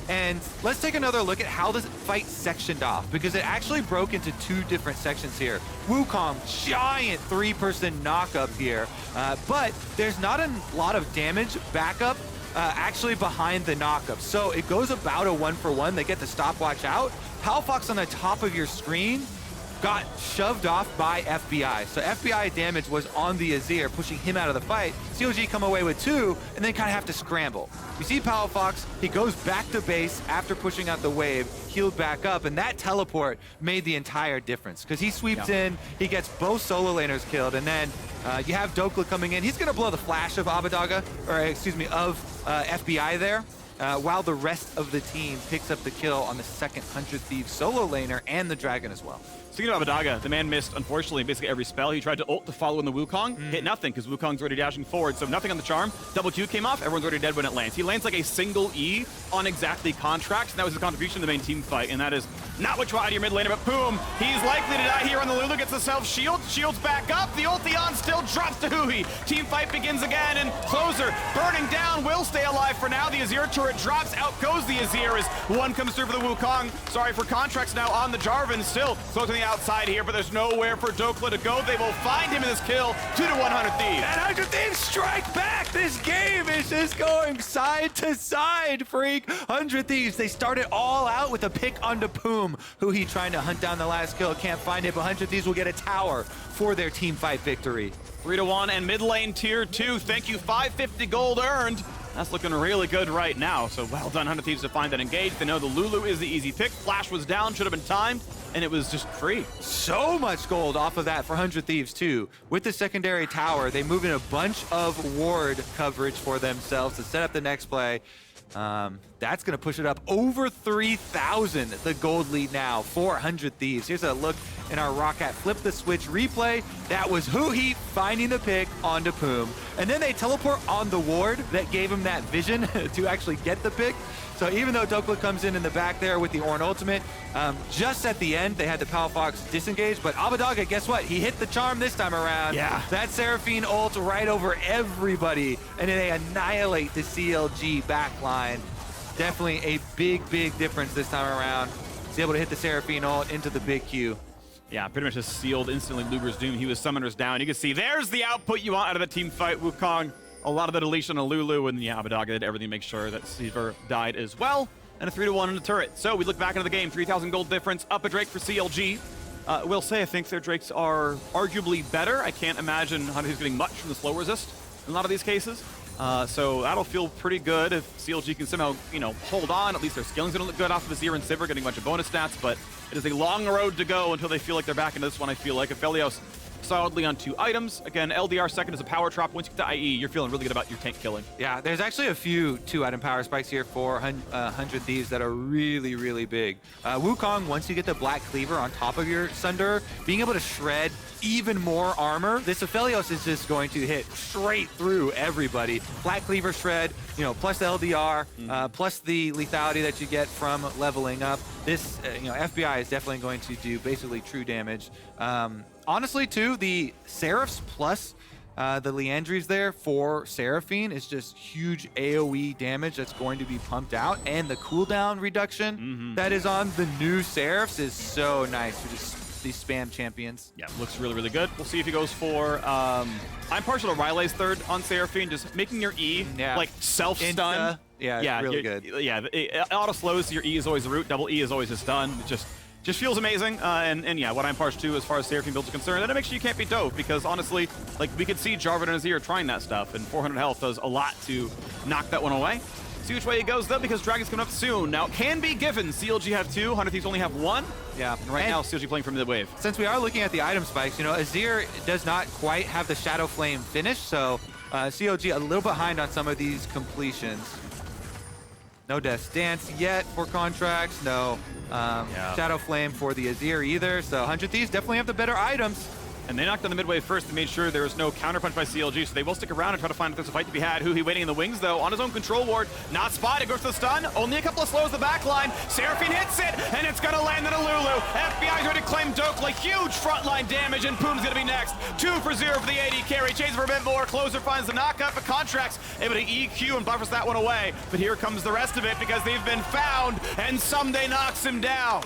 And let's take another look at how this fight sectioned off, because it actually broke into 2 different sections here. Wukong, giant 3-person knockup here, but there's not a lot of damage backup actually behind the knockup. So it goes about a 1-for-1. They get the stopwatch out. Palafox on the top of your screen got shoved off by FBI. So FBI damage was on the Azir, pushing him out of the fight. CLG come away with 2, and then kind of have to scramble. You see Palafox, he goes back to base after pushing out the wave, healed back up, and that teleport made the entire difference, because he sweeps in, he gets both solo laners killed, and then you have Dhokla coming in. He's gonna blow the flash of Abbedagge, or excuse me, of FBI there. While the rest of the team picks up the kill on the second 100 Thieves solo laner and the dragon as well. Speaking of Abbedagge, the man missed, unfortunately, basically every spell. He tried to ult to follow in the Wukong, hit nothing because Wukong's already dashing forward, so nothing on the charm. Double Q came off, everyone's already dead when it lands. He lands like a single E on exactly Contractz, and that was his contribution to the main team fight, and that is not what you want out of your mid laner, but Poome, he's likely to die here on the Lulu, gets the self-shield, shields back up, the Ultion still drops to huhi. Team fight begins again, and closer, burning down, will stay alive for now. The Azir turret drops, out goes the Azir as one comes through for the Wukong. Sorry for Contractz now on the Jarvan, still close on the outside here, but there's nowhere for Dhokla to go. They will find him in this kill. 2-100 Thieves. And 100 Thieves strike back. This game is just going side to side, Phreak. 100 Thieves, they started all out with a pick onto Poome, who he trying to hunt down the last kill. Can't find it, but 100 Thieves will get a tower for their team fight victory. 3-1 and mid lane tier 2. Thank you, 550 gold earned. That's looking really good right now. So well done, 100 Thieves, to find that engaged. They know the Lulu is the easy pick. Flash was down, should have been timed, and it was just free. So much gold off of that for 100 Thieves too. With the secondary tower, they move in a bunch of ward coverage for themselves to set up the next play. That's going to push it up over 3,000, the gold lead now, 400 Thieves. Here's a look in our Roccat Flip the Switch replay. That was huhi finding the pick onto Poome. and then they teleport on the ward that gave him that vision to actually get the pick. So even though Dhokla comes in the back there with the Ornn ultimate, just at the end, they had the Palafox disengage, but Abbedagge, guess what? He hit the charm this time around. Yeah. That Seraphine ult right over everybody, and then they annihilate the CLG backline. Definitely a big, big difference this time around. He's able to hit the Seraphine ult into the big Q. Yeah, pretty much just sealed instantly Luger's doom. He was summoners down. You can see there's the output you want out of the team fight. Wukong, a lot of the deletion on Lulu, and yeah, Abbedagge did everything to make sure that Sivir died as well. And a 3-1 in the turret. So we look back into the game, 3,000 gold difference, up a Drake for CLG. Will say I think their Drakes are arguably better. I can't imagine Hunter's getting much from the slow resist in a lot of these cases. So that'll feel pretty good if CLG can somehow, hold on. At least their skilling's gonna look good off of Azir and Sivir, getting a bunch of bonus stats, but it is a long road to go until they feel like they're back into this one, I feel like. Aphelios solidly on 2 items. Again, LDR second is a power trap. Once you get to IE, you're feeling really good about your tank killing. Yeah, there's actually a few 2-item power spikes here for 100 Thieves that are really, really big. Wukong, once you get the Black Cleaver on top of your Sunder, being able to shred even more armor, this Aphelios is just going to hit straight through everybody. Black Cleaver shred, plus the LDR, plus the lethality that you get from leveling up. This, FBI is definitely going to do basically true damage. Honestly, too, the Seraphs plus the Liandry's there for Seraphine is just huge AoE damage that's going to be pumped out, and the cooldown reduction that is on the new Seraphs is so nice for just these spam champions. Yeah, looks really, really good. We'll see if he goes for, I'm partial to Riley's third on Seraphine, just making your E, like, self-stun. Yeah, really good. Yeah, it auto slows, your E is always the root, double E is always a stun. It just feels amazing, and yeah, what I'm partial to as far as Seraphine builds are concerned, and it makes sure you can't be dove, because honestly, like, we could see Jarvan and Azir trying that stuff, and 400 health does a lot to knock that one away. See which way it goes, though, because Dragon's coming up soon. Now, it can be given. CLG have 2, 100 Thieves only have 1. Yeah. And right now, CLG playing from mid-wave. Since we are looking at the item spikes, Azir does not quite have the Shadow Flame finish, so CLG a little behind on some of these completions. No Death's Dance yet for Contractz. No Shadow Flame for the Azir either. So 100 Thieves definitely have the better items. And they knocked on the midway first and made sure there was no counterpunch by CLG, so they will stick around and try to find if there's a fight to be had. Huhi waiting in the wings, though, on his own control ward. Not spotted, goes to the stun. Only a couple of slows the back line. Seraphine hits it, and it's going to land on a Lulu. FBI's ready to claim Dhokla. Huge frontline damage, and Poome's going to be next. 2 for 0 for the AD carry. Chases for a bit more. Closer finds the knockup, but Contractz able to EQ and buffers that one away. But here comes the rest of it, because they've been found, and Ssumday knocks him down.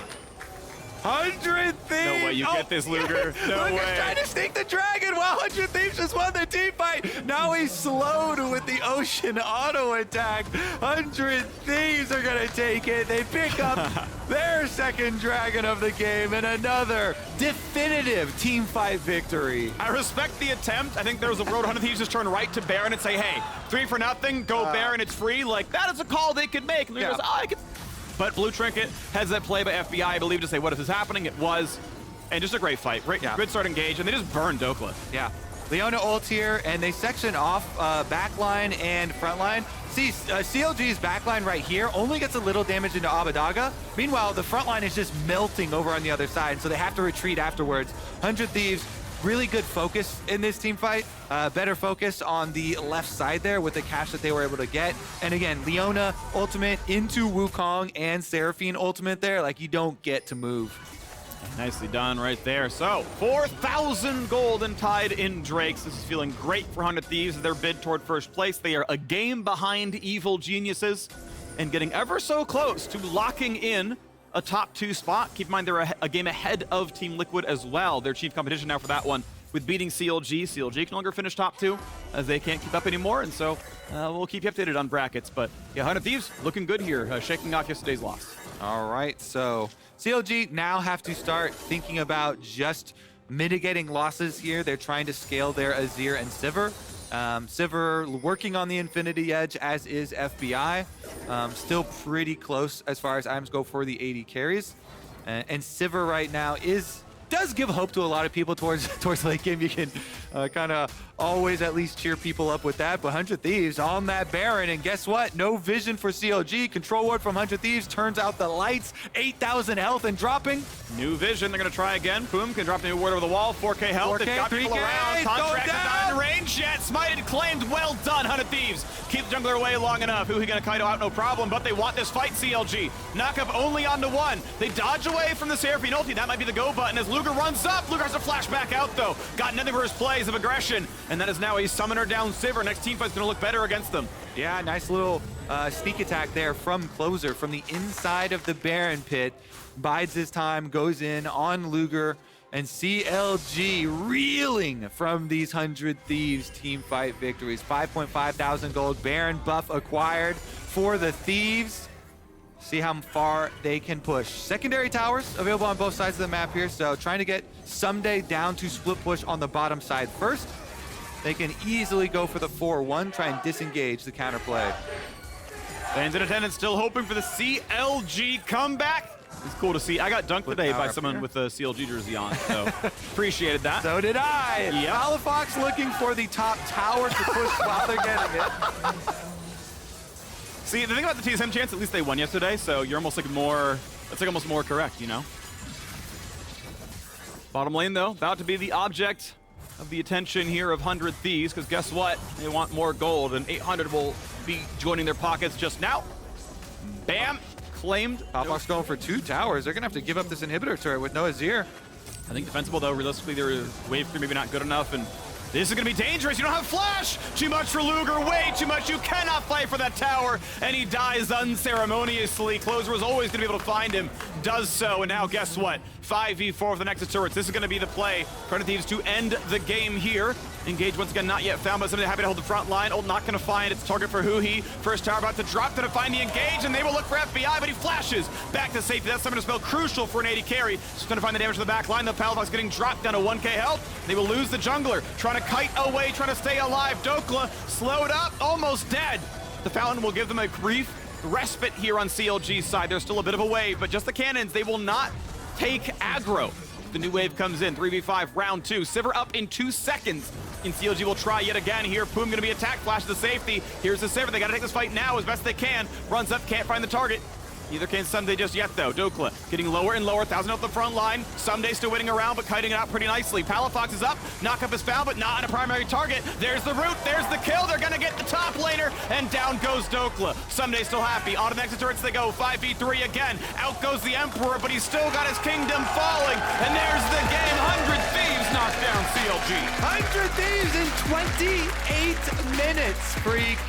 100 Thieves! No way you get this, Luger. No way. Luger's trying to sneak the dragon while 100 Thieves just won the team fight. Now he's slowed with the Ocean auto attack. 100 Thieves are going to take it. They pick up their second dragon of the game and another definitive team fight victory. I respect the attempt. I think there was a road 100 Thieves just turn right to Baron and say, hey, 3 for nothing, go Baron, it's free. Like, that is a call they could make. And Luger goes, I could. But Blue Trinket has that play by FBI, I believe, to say, what is this happening? It was. And just a great fight. Good start engage, and they just burned Dhokla. Yeah. Leona ult here, and they section off backline and frontline. See, CLG's backline right here only gets a little damage into Abbedagge. Meanwhile, the frontline is just melting over on the other side, so they have to retreat afterwards. 100 Thieves, really good focus in this team fight. Better focus on the left side there with the cash that they were able to get. And again, Leona ultimate into Wukong and Seraphine ultimate there. Like, you don't get to move. Nicely done right there. So, 4,000 gold and tied in Drakes. This is feeling great for 100 Thieves as their bid toward first place. They are a game behind Evil Geniuses and getting ever so close to locking in a top 2 spot. Keep in mind they're a game ahead of Team Liquid as well. Their chief competition now for that one with beating CLG. CLG can no longer finish top 2 as they can't keep up anymore, and so we'll keep you updated on brackets. But yeah, 100 Thieves looking good here, shaking off yesterday's loss. All right, so CLG now have to start thinking about just mitigating losses here. They're trying to scale their Azir and Sivir. Sivir working on the Infinity Edge, as is FBI. Still pretty close as far as items go for the AD carries. And Sivir right now does give hope to a lot of people towards late game. You can kind of always at least cheer people up with that. But 100 Thieves on that Baron, and guess what? No vision for CLG. Control ward from 100 Thieves turns out the lights. 8,000 health and dropping. New vision. They're going to try again. Poome can drop the new ward over the wall. 4K health. 4K, They've got people around. Contractz is not in range yet. Smited, claimed, well done, 100 Thieves. Keep the jungler away long enough. Huhi gonna Kaido out, no problem, but they want this fight, CLG. Knock up only onto one. They dodge away from the Seraphine ulti. That might be the go button as Luger runs up. Luger has to flash back out, though. Got nothing for his plays of aggression, and that is now a summoner down Sivir. Next team fight's gonna look better against them. Yeah, nice little sneak attack there from Closer from the inside of the Baron pit. Bides his time, goes in on Luger, and CLG reeling from these 100 Thieves team fight victories. 5.5 thousand gold, Baron buff acquired for the Thieves. See how far they can push. Secondary towers available on both sides of the map here, so trying to get Ssumday down to split push on the bottom side first. They can easily go for the 4-1, try and disengage the counterplay. Fans in attendance still hoping for the CLG comeback. It's cool to see. I got dunked today by someone with a CLG jersey on, so appreciated that. So did I. Yep. Palafox looking for the top tower to push while they're getting it. See, the thing about the TSM chance, at least they won yesterday, so you're almost like more, that's like almost more correct, you know? Bottom lane, though, about to be the object of the attention here of 100 Thieves, because guess what? They want more gold, and 800 will be joining their pockets just now. Bam! Claimed. Palafox going for 2 towers. They're going to have to give up this inhibitor turret with no Azir. I think defensible, though. Realistically, their wave 3 maybe not good enough, and this is going to be dangerous. You don't have flash. Too much for Luger. Way too much. You cannot fight for that tower, and he dies unceremoniously. Closer was always going to be able to find him. Does so, and now guess what? 5v4 with the Nexus turrets. This is going to be the play for the Thieves to end the game here. Engage once again not yet found, but somebody happy to hold the front line. Ult not going to find its target for Huhi. First tower about to drop, going to find the engage, and they will look for FBI, but he flashes back to safety. That's summoner spell crucial for an AD carry. Just going to find the damage to the back line. The Palafox getting dropped down to 1k health. They will lose the jungler. Trying to kite away, trying to stay alive. Dhokla slowed up, almost dead. The Fountain will give them a brief respite here on CLG's side. There's still a bit of a wave, but just the cannons, they will not take aggro. The new wave comes in, 3v5, round 2. Sivir up in 2 seconds. And CLG will try yet again here. Poome gonna be attacked, flash to safety. Here's the Sivir, they gotta take this fight now as best they can. Runs up, can't find the target. Neither can Ssumday just yet, though. Dhokla getting lower and lower, 1,000 out the front line. Ssumday still waiting around, but kiting it out pretty nicely. Palafox is up, knock-up is found, but not on a primary target. There's the root, there's the kill. They're gonna get the top laner, and down goes Dhokla. Ssumday still happy. On to the next turrets they go, 5v3 again. Out goes the Emperor, but he's still got his kingdom falling. And there's the game, 100 Thieves knocked down CLG. 100 Thieves in 28 minutes, Phreak.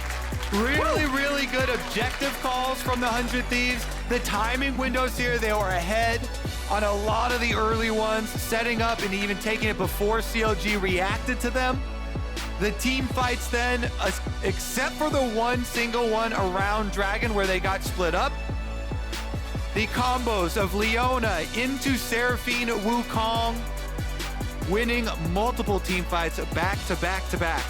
Really good objective calls from the 100 Thieves. The timing windows here, they were ahead on a lot of the early ones, setting up and even taking it before CLG reacted to them. The team fights then, except for the one single one around Dragon where they got split up. The combos of Leona into Seraphine, Wukong, winning multiple team fights back to back to back.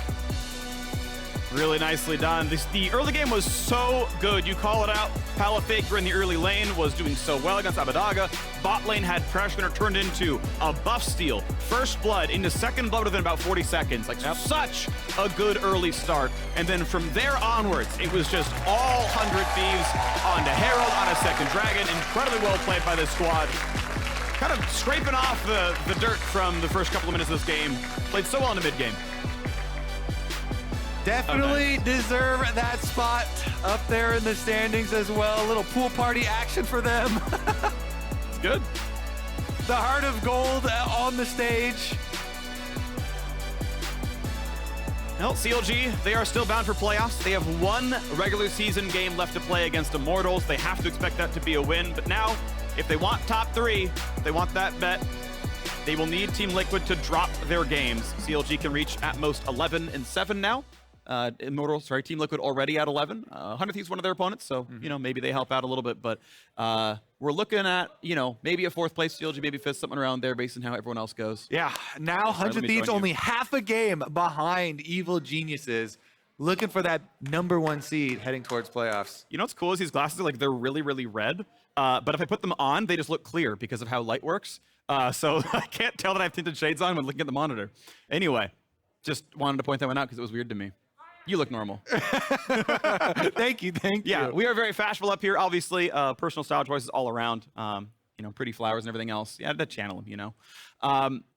Really nicely done. The early game was so good. You call it out. Palafox in the early lane was doing so well against Abbedagge. Bot lane had pressure and it turned into a buff steal. First blood into second blood within about 40 seconds. Like such a good early start. And then from there onwards, it was just all 100 Thieves onto Herald, on a second Dragon. Incredibly well played by this squad. Kind of scraping off the dirt from the first couple of minutes of this game. Played so well in the mid game. Definitely deserve that spot up there in the standings as well. A little pool party action for them. It's good. The Heart of Gold on the stage. Well, CLG, they are still bound for playoffs. They have one regular season game left to play against Immortals. They have to expect that to be a win. But now, if they want top 3, if they want that bet, they will need Team Liquid to drop their games. CLG can reach at most 11-7 now. Team Liquid already at 11. 100 Thieves one of their opponents, so, you know, maybe they help out a little bit, but we're looking at, you know, maybe a 4th place CLG, maybe 5th, something around there based on how everyone else goes. Yeah, now 100 Thieves only half a game behind Evil Geniuses, looking for that #1 seed heading towards playoffs. You know what's cool is these glasses are like, they're really red, but if I put them on, they just look clear because of how light works. So I can't tell that I have tinted shades on when looking at the monitor. Anyway, just wanted to point that one out because it was weird to me. You look normal. Thank you. Yeah, we are very fashionable up here. Obviously, personal style choices all around. You know, pretty flowers and everything else. Yeah, that channel them, you know.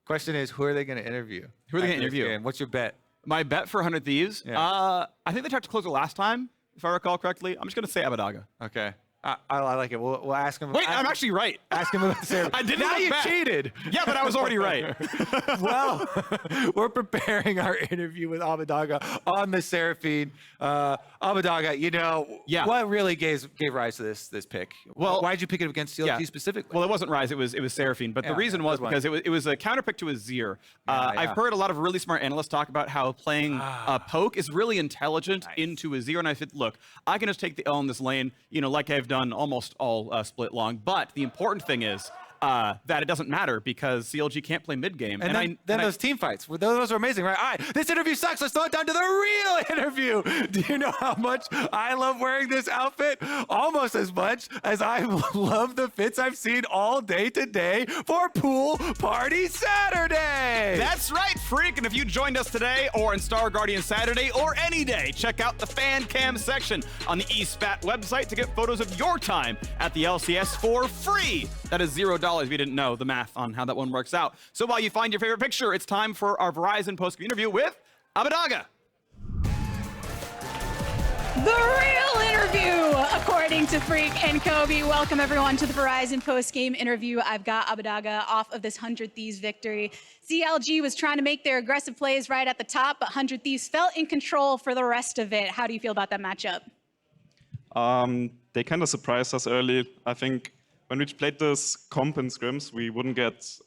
Question is, who are they going to interview? Who are they going to interview? What's your bet? My bet for 100 Thieves? I think they tried to close it last time, if I recall correctly. I'm just going to say Abbedagge. Okay. I like it. We'll ask him. Wait, I'm actually right. Ask him about the Seraphine. I didn't Now look you back. cheated. Yeah, but I was already right. Well, we're preparing our interview with Abbedagge on the Seraphine. Abbedagge, you know, what really gave rise to this pick? Well, why did you pick it against CLG specifically? Well, it wasn't Rise, it was Seraphine. But the reason was because it was a counter pick to Azir. I've heard a lot of really smart analysts talk about how playing poke is really intelligent into Azir. And I said, look, I can just take the L in this lane, you know, like I've done almost all split long. But the important thing is that it doesn't matter because CLG can't play mid game. And then those team fights, those are amazing, right? All right, this interview sucks. Let's throw it down to the real interview. Do you know how much I love wearing this outfit? Almost as much as I love the fits I've seen all day today for Pool Party Saturday. That's right, Phreak. And if you joined us today or in Star Guardian Saturday or any day, check out the fan cam section on the eSpat website to get photos of your time at the LCS for free. That is $0 if you didn't know the math on how that one works out. So while you find your favorite picture, it's time for our Verizon post-game interview with Abbedagge. The real interview, according to Phreak and Kobe. Welcome everyone to the Verizon post-game interview. I've got Abbedagge off of this 100 Thieves victory. CLG was trying to make their aggressive plays right at the top, but 100 Thieves felt in control for the rest of it. How do you feel about that matchup? They kind of surprised us early. I think when we played this comp in scrims, we wouldn't get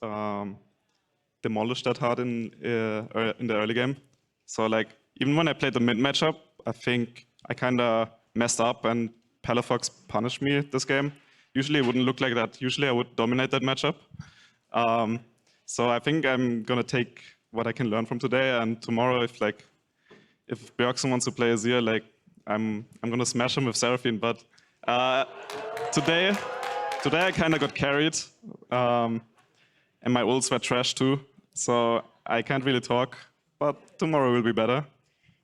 demolished that hard in the early game. So like even when I played the mid matchup, I think I kind of messed up and Palafox punished me this game. Usually it wouldn't look like that. Usually I would dominate that matchup. So I think I'm gonna take what I can learn from today, and tomorrow if Bjergsen wants to play Azir, like I'm gonna smash him with Seraphine. But today I kind of got carried, and my ults were trash too, so I can't really talk, but tomorrow will be better.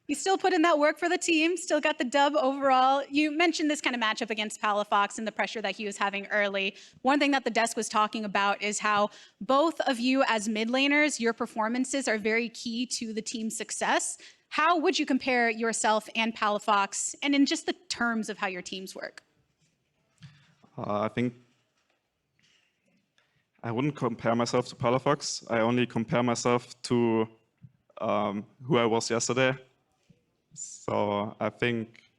You still put in that work for the team, still got the dub overall. You mentioned this kind of matchup against Palafox and the pressure that he was having early. One thing that the desk was talking about is how both of you as mid laners, your performances are very key to the team's success. How would you compare yourself and Palafox, and in just the terms of how your teams work? I think I wouldn't compare myself to Palafox. I only compare myself to who I was yesterday. So I think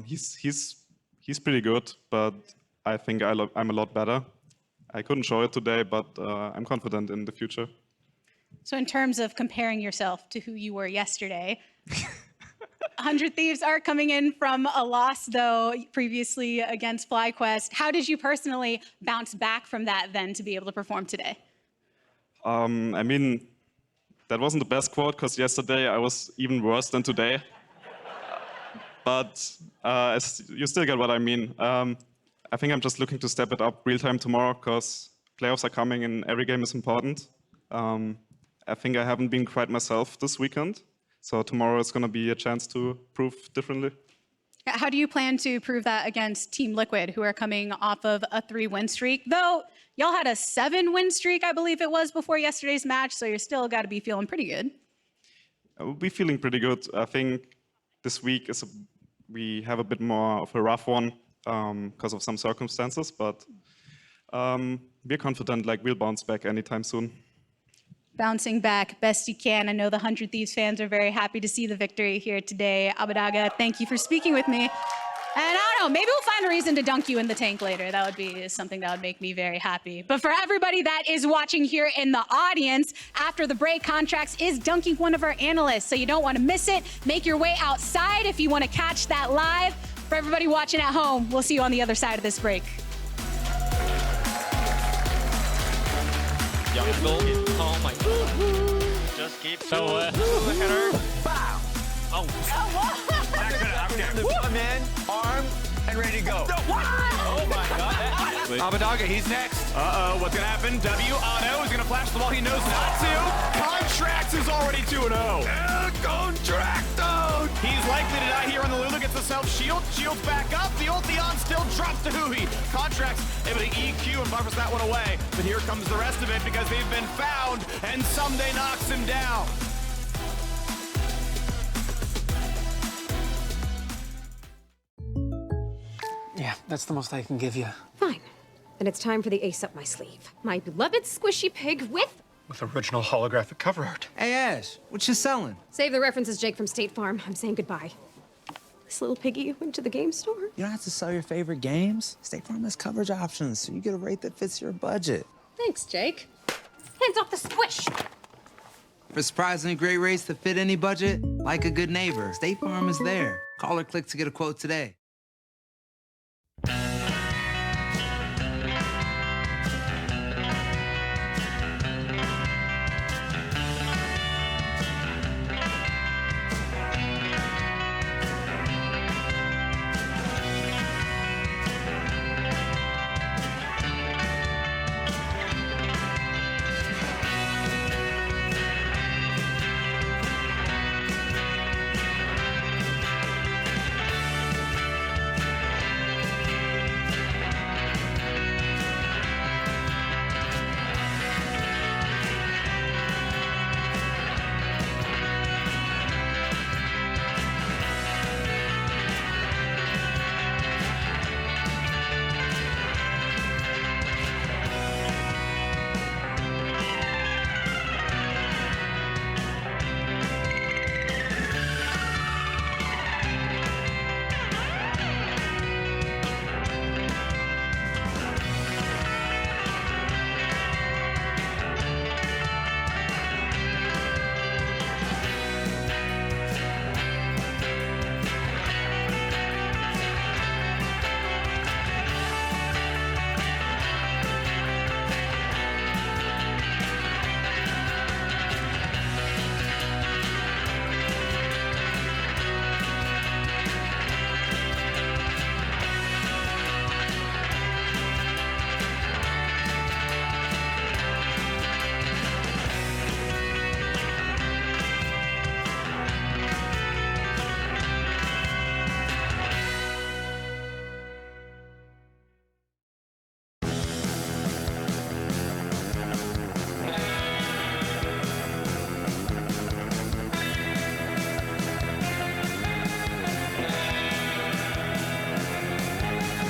he's pretty good, but I think I'm a lot better. I couldn't show it today, but I'm confident in the future. So in terms of comparing yourself to who you were yesterday, 100 Thieves are coming in from a loss, though, previously against FlyQuest. How did you personally bounce back from that then to be able to perform today? I mean, that wasn't the best quote, because yesterday I was even worse than today. But you still get what I mean. I think I'm just looking to step it up real time tomorrow, because playoffs are coming and every game is important. I think I haven't been quite myself this weekend. So tomorrow is going to be a chance to prove differently. How do you plan to prove that against Team Liquid, who are coming off of a 3-win streak? Though y'all had a 7-win streak, I believe it was, before yesterday's match, so you're still got to be feeling pretty good. I will be feeling pretty good. I think this week we have a bit more of a rough one because of some circumstances, but we're confident we'll bounce back anytime soon. Bouncing back best you can. I know the 100 Thieves fans are very happy to see the victory here today. Abbedagge, thank you for speaking with me. And I don't know, maybe we'll find a reason to dunk you in the tank later. That would be something that would make me very happy. But for everybody that is watching here in the audience, after the break, Contractz is dunking one of our analysts, so you don't want to miss it. Make your way outside if you want to catch that live. For everybody watching at home, we'll see you on the other side of this break. Oh my god. Just keep So, look at her. Bow! Oh. I'm in, armed, and ready to go. Oh my god. Abbedagge, he's next. Uh-oh, what's gonna happen? W Auto is gonna flash the ball he knows not to. Contractz is already 2-0. Contractz! He's likely to die here on the Lulu, gets the self-shield. Shields back up, the ulti still drops to huhi. Contractz able to EQ and buffers that one away. But here comes the rest of it because they've been found, and Ssumday knocks him down. That's the most I can give you. Fine. Then it's time for the ace up my sleeve. My beloved squishy pig with original holographic cover art. Hey, Ash, what you selling? Save the references, Jake from State Farm. I'm saying goodbye. This little piggy went to the game store. You don't have to sell your favorite games. State Farm has coverage options, so you get a rate that fits your budget. Thanks, Jake. Hands off the squish. For surprisingly great rates that fit any budget, like a good neighbor, State Farm is there. Call or click to get a quote today.